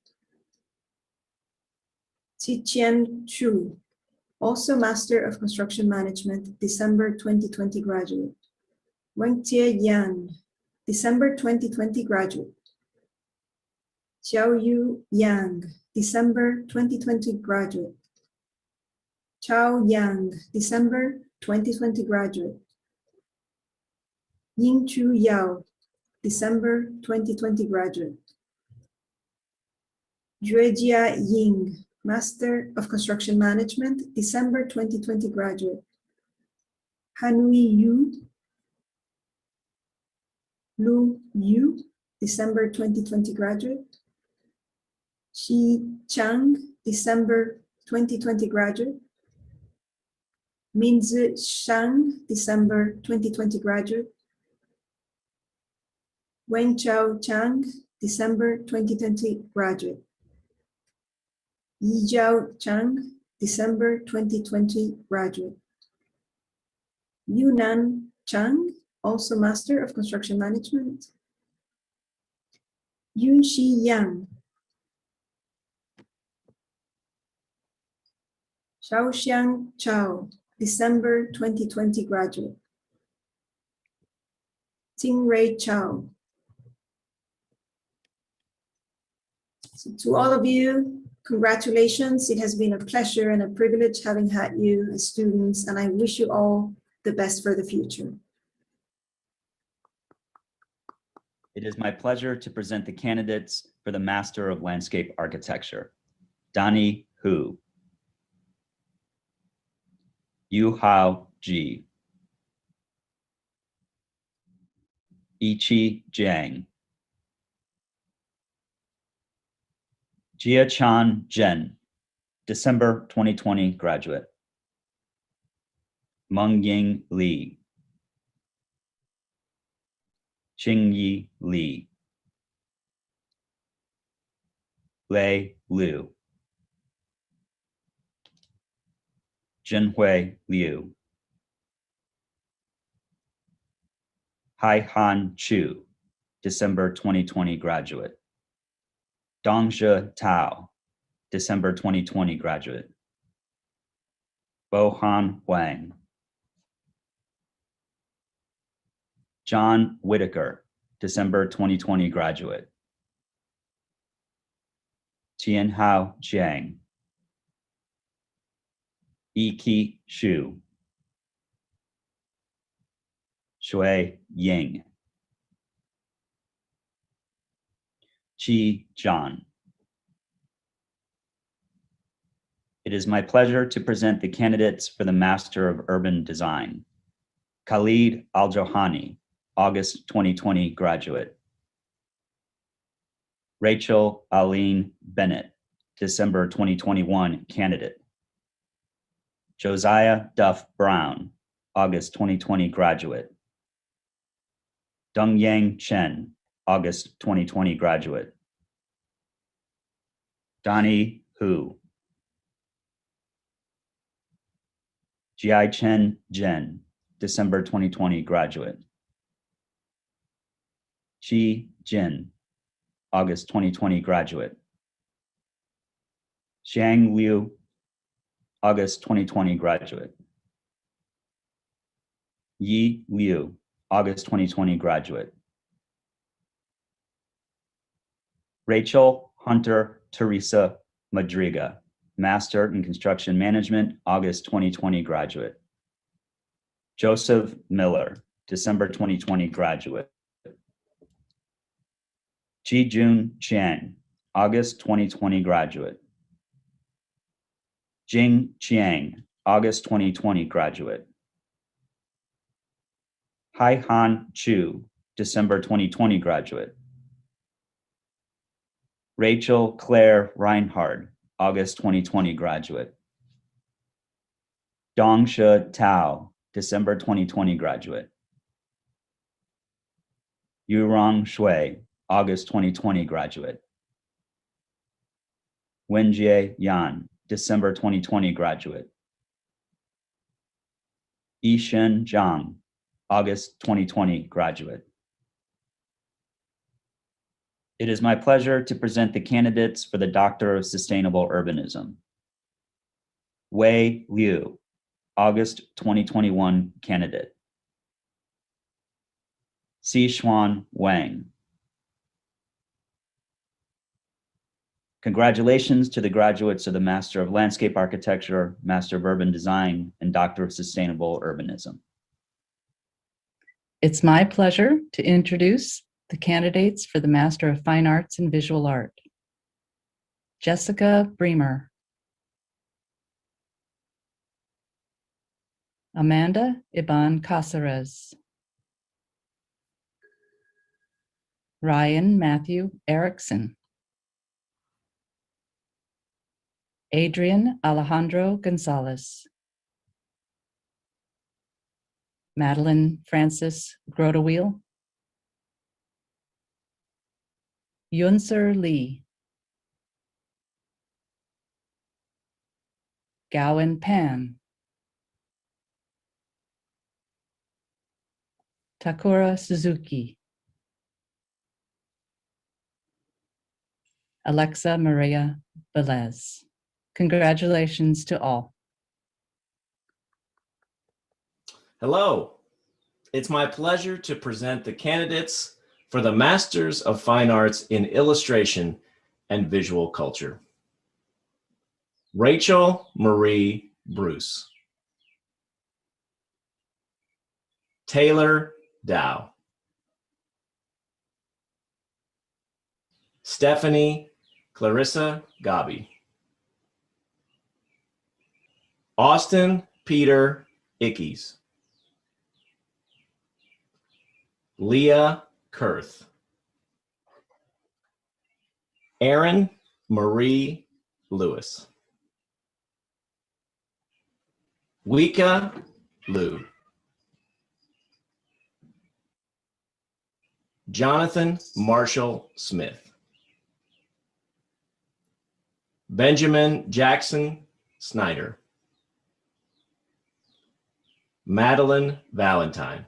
Qiqian Chu, also Master of Construction Management, December 2020 graduate. Wenjie Yan, December 2020 graduate. Xiaoyu Yang, December 2020 graduate. Chao Yang, December 2020 graduate. Yingchu Yao, December 2020 graduate. Juejia Ying, Master of Construction Management, December 2020 graduate. Hanui Yu, Lu Yu, December 2020 graduate. Shi Chang, December 2020 graduate. Minzi Shang, December 2020 graduate. Wenchao Chang, December 2020 graduate. Yijiao Chang, December 2020 graduate. Yunan Chang, also Master of Construction Management. Yunxi Yang. Shaoxiang Chao, December 2020 graduate. Tingray Chao. So to all of you, congratulations. It has been a pleasure and a privilege having had you as students, and I wish you all the best for the future. It is my pleasure to present the candidates for the Master of Landscape Architecture. Donnie Hu. Yu Hao Ji. Ichi Jiang. Jia Chan Zhen, December 2020 graduate. Mengying Li. Qingyi Li. Lei Liu. Jinhui Liu. Haihan Chu, December 2020 graduate. Dongzhe Tao, December 2020 graduate. Bohan Wang. John Whitaker, December 2020 graduate. Tianhao Jiang. Yiki Xu. Shui Ying. Qi Zhan. It is my pleasure to present the candidates for the Master of Urban Design. Khalid Al-Johani, August 2020 graduate. Rachel Aline Bennett, December 2021 candidate. Josiah Duff Brown, August 2020 graduate. Dongyang Chen, August 2020 graduate. Donnie Hu. Jiaichen Zhen, December 2020 graduate. Qi Jin, August 2020 graduate. Xiang Liu, August 2020 graduate. Yi Liu, August 2020 graduate. Rachel Hunter Teresa Madriga, Master in Construction Management, August 2020 graduate. Joseph Miller, December 2020 graduate. Ji-Jun Chiang, August 2020 graduate. Jing Chiang, August 2020 graduate. Hai-Han Chu, December 2020 graduate. Rachel Claire Reinhard, August 2020 graduate. Dongshe Tao, December 2020 graduate. Yurong Shui, August 2020 graduate. Wenjie Yan, December 2020 graduate. Yishen Zhang, August 2020 graduate. It is my pleasure to present the candidates for the Doctor of Sustainable Urbanism. Wei Liu, August 2021 candidate. Xishuan Wang. Congratulations to the graduates of the Master of Landscape Architecture, Master of Urban Design, and Doctor of Sustainable Urbanism. It's my pleasure to introduce the candidates for the Master of Fine Arts and Visual Art. Jessica Bremer. Amanda Iban Caceres. Ryan Matthew Erickson. Adrian Alejandro Gonzalez. Madeline Francis Grotewheel. Yunser Lee. Gowan Pan. Takura Suzuki. Alexa Maria Velez. Congratulations to all. Hello, it's my pleasure to present the candidates for the Masters of Fine Arts in Illustration and Visual Culture. Rachel Marie Bruce. Taylor Dow. Stephanie Clarissa Gabi. Austin Peter Ickes. Leah Kurth. Erin Marie Lewis. Wika Liu. Jonathan Marshall Smith. Benjamin Jackson Snyder. Madeline Valentine.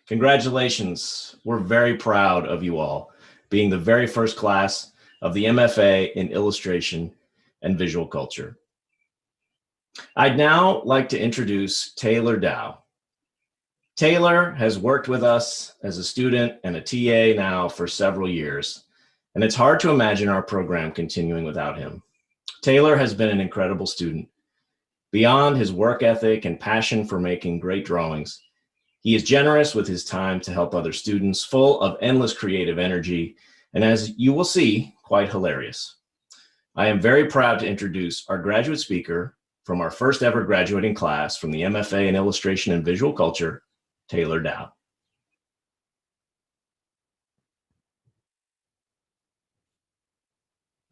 Congratulations. We're very proud of you all being the very first class of the MFA in Illustration and Visual Culture. I'd now like to introduce Taylor Dow. Taylor has worked with us as a student and a TA now for several years, and it's hard to imagine our program continuing without him. Taylor has been an incredible student. Beyond his work ethic and passion for making great drawings, he is generous with his time to help other students, full of endless creative energy, and as you will see, quite hilarious. I am very proud to introduce our graduate speaker from our first ever graduating class from the MFA in Illustration and Visual Culture, Taylor Dow.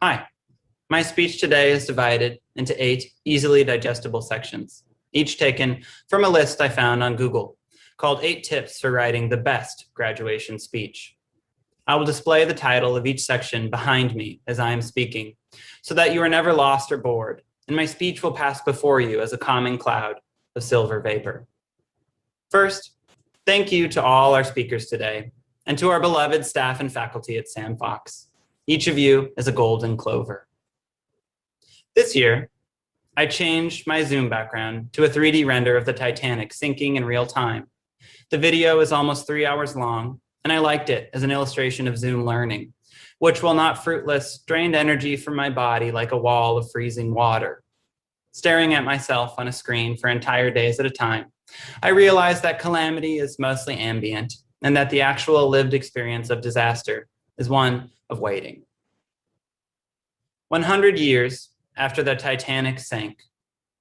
Hi, my speech today is divided into 8 easily digestible sections, each taken from a list I found on Google called 8 Tips for Writing the Best Graduation Speech. I will display the title of each section behind me as I am speaking so that you are never lost or bored, and my speech will pass before you as a calming cloud of silver vapor. First, thank you to all our speakers today and to our beloved staff and faculty at Sam Fox. Each of you is a golden clover. This year, I changed my Zoom background to a 3D render of the Titanic sinking in real time. The video is almost 3 hours long, and I liked it as an illustration of Zoom learning, which, while not fruitless, drained energy from my body like a wall of freezing water. Staring at myself on a screen for entire days at a time, I realized that calamity is mostly ambient and that the actual lived experience of disaster is one of waiting. 100 years after the Titanic sank,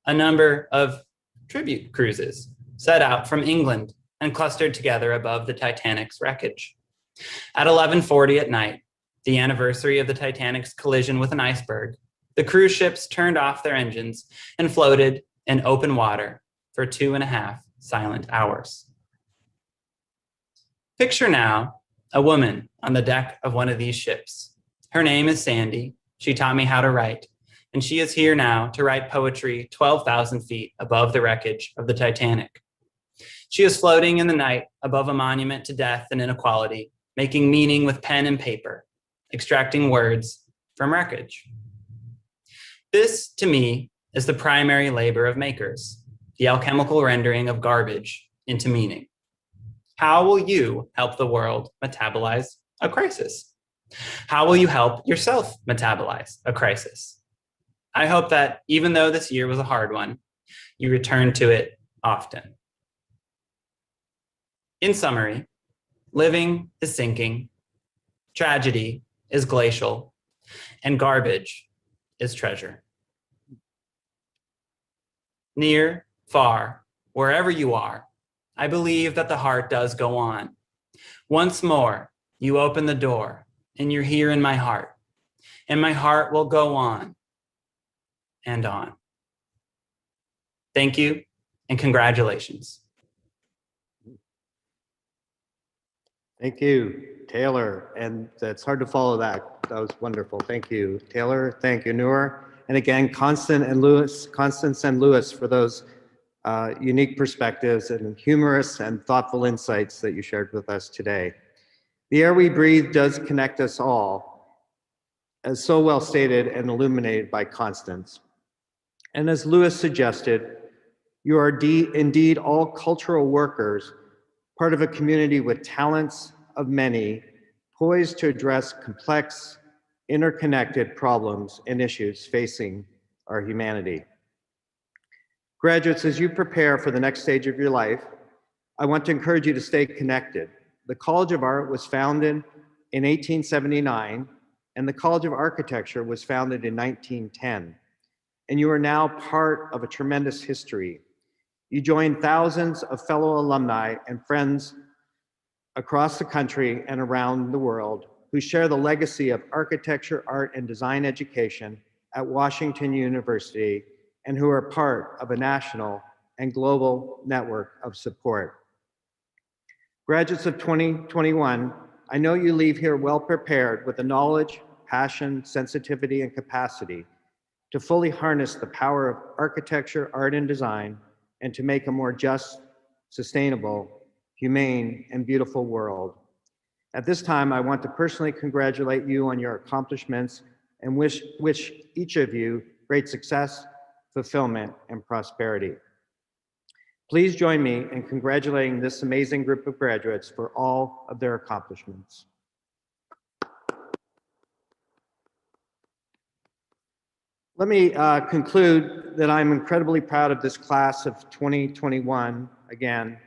a number of tribute cruises set out from England and clustered together above the Titanic's wreckage. At 11:40 at night, the anniversary of the Titanic's collision with an iceberg, the cruise ships turned off their engines and floated in open water for 2.5 silent hours. Picture now a woman on the deck of one of these ships. Her name is Sandy. She taught me how to write, and she is here now to write poetry 12,000 feet above the wreckage of the Titanic. She is floating in the night above a monument to death and inequality, making meaning with pen and paper, extracting words from wreckage. This, to me, is the primary labor of makers, the alchemical rendering of garbage into meaning. How will you help the world metabolize a crisis? How will you help yourself metabolize a crisis? I hope that even though this year was a hard one, you return to it often. In summary, living is sinking, tragedy is glacial, and garbage is treasure. Near, far, wherever you are, I believe that the heart does go on. Once more, you open the door, and you're here in my heart, and my heart will go on and on. Thank you, and congratulations. Thank you, Taylor. And it's hard to follow that. That was wonderful. Thank you, Taylor. Thank you, Noor. And again, Constance and Louis for those unique perspectives and humorous and thoughtful insights that you shared with us today. The air we breathe does connect us all, as so well stated and illuminated by Constance. And as Louis suggested, you are indeed all cultural workers, part of a community with talents of many, poised to address complex, interconnected problems and issues facing our humanity. Graduates, as you prepare for the next stage of your life, I want to encourage you to stay connected. The College of Art was founded in 1879, and the College of Architecture was founded in 1910. And you are now part of a tremendous history. You join thousands of fellow alumni and friends across the country and around the world who share the legacy of architecture, art, and design education at Washington University, and who are part of a national and global network of support. Graduates of 2021, I know you leave here well prepared with the knowledge, passion, sensitivity, and capacity to fully harness the power of architecture, art, and design, and to make a more just, sustainable, humane, and beautiful world. At this time, I want to personally congratulate you on your accomplishments and wish each of you great success, fulfillment, and prosperity. Please join me in congratulating this amazing group of graduates for all of their accomplishments. Let me conclude that I'm incredibly proud of this class of 2021 again,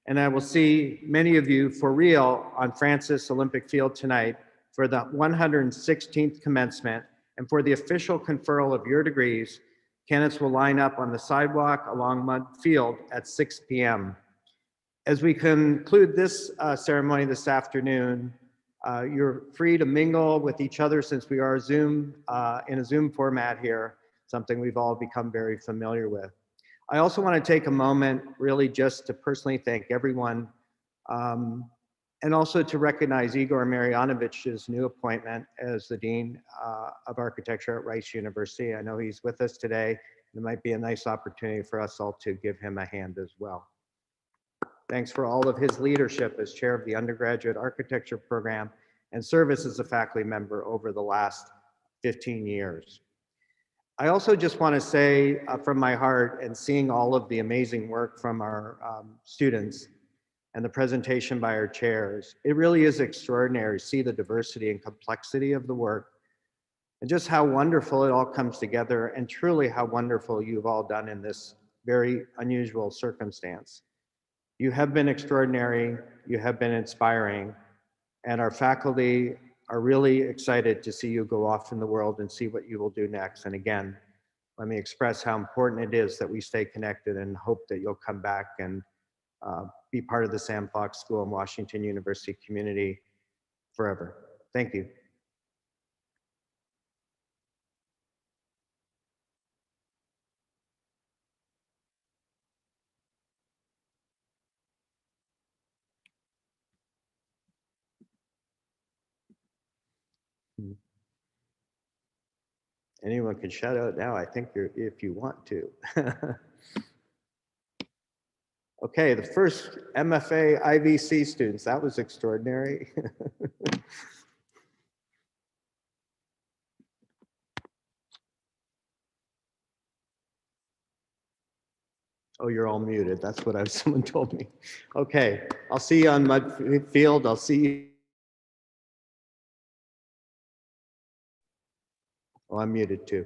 and I will see many of you for real on Francis Olympic Field tonight for the 116th commencement, and for the official conferral of your degrees. Candidates will line up on the sidewalk along Mud Field at 6 p.m. As we conclude this ceremony this afternoon, you're free to mingle with each other since we are in a Zoom format here, something we've all become very familiar with. I also want to take a moment really just to personally thank everyone and also to recognize Igor Marjanovich's new appointment as the Dean of Architecture at Rice University. I know he's with us today. It might be a nice opportunity for us all to give him a hand as well. Thanks for all of his leadership as chair of the undergraduate architecture program and service as a faculty member over the last 15 years. I also just want to say from my heart, and seeing all of the amazing work from our students and the presentation by our chairs, it really is extraordinary to see the diversity and complexity of the work and just how wonderful it all comes together, and truly how wonderful you've all done in this very unusual circumstance. You have been extraordinary, you have been inspiring, and our faculty are really excited to see you go off in the world and see what you will do next. And again, let me express how important it is that we stay connected, and hope that you'll come back and be part of the Sam Fox School and Washington University community forever. Thank you. Anyone can shout out now, I think, if you want to. Okay, the first MFA IVC students, that was extraordinary. Oh, you're all muted. That's what someone told me. Okay, I'll see you on Mud Field. I'll see you. Oh, I'm muted too.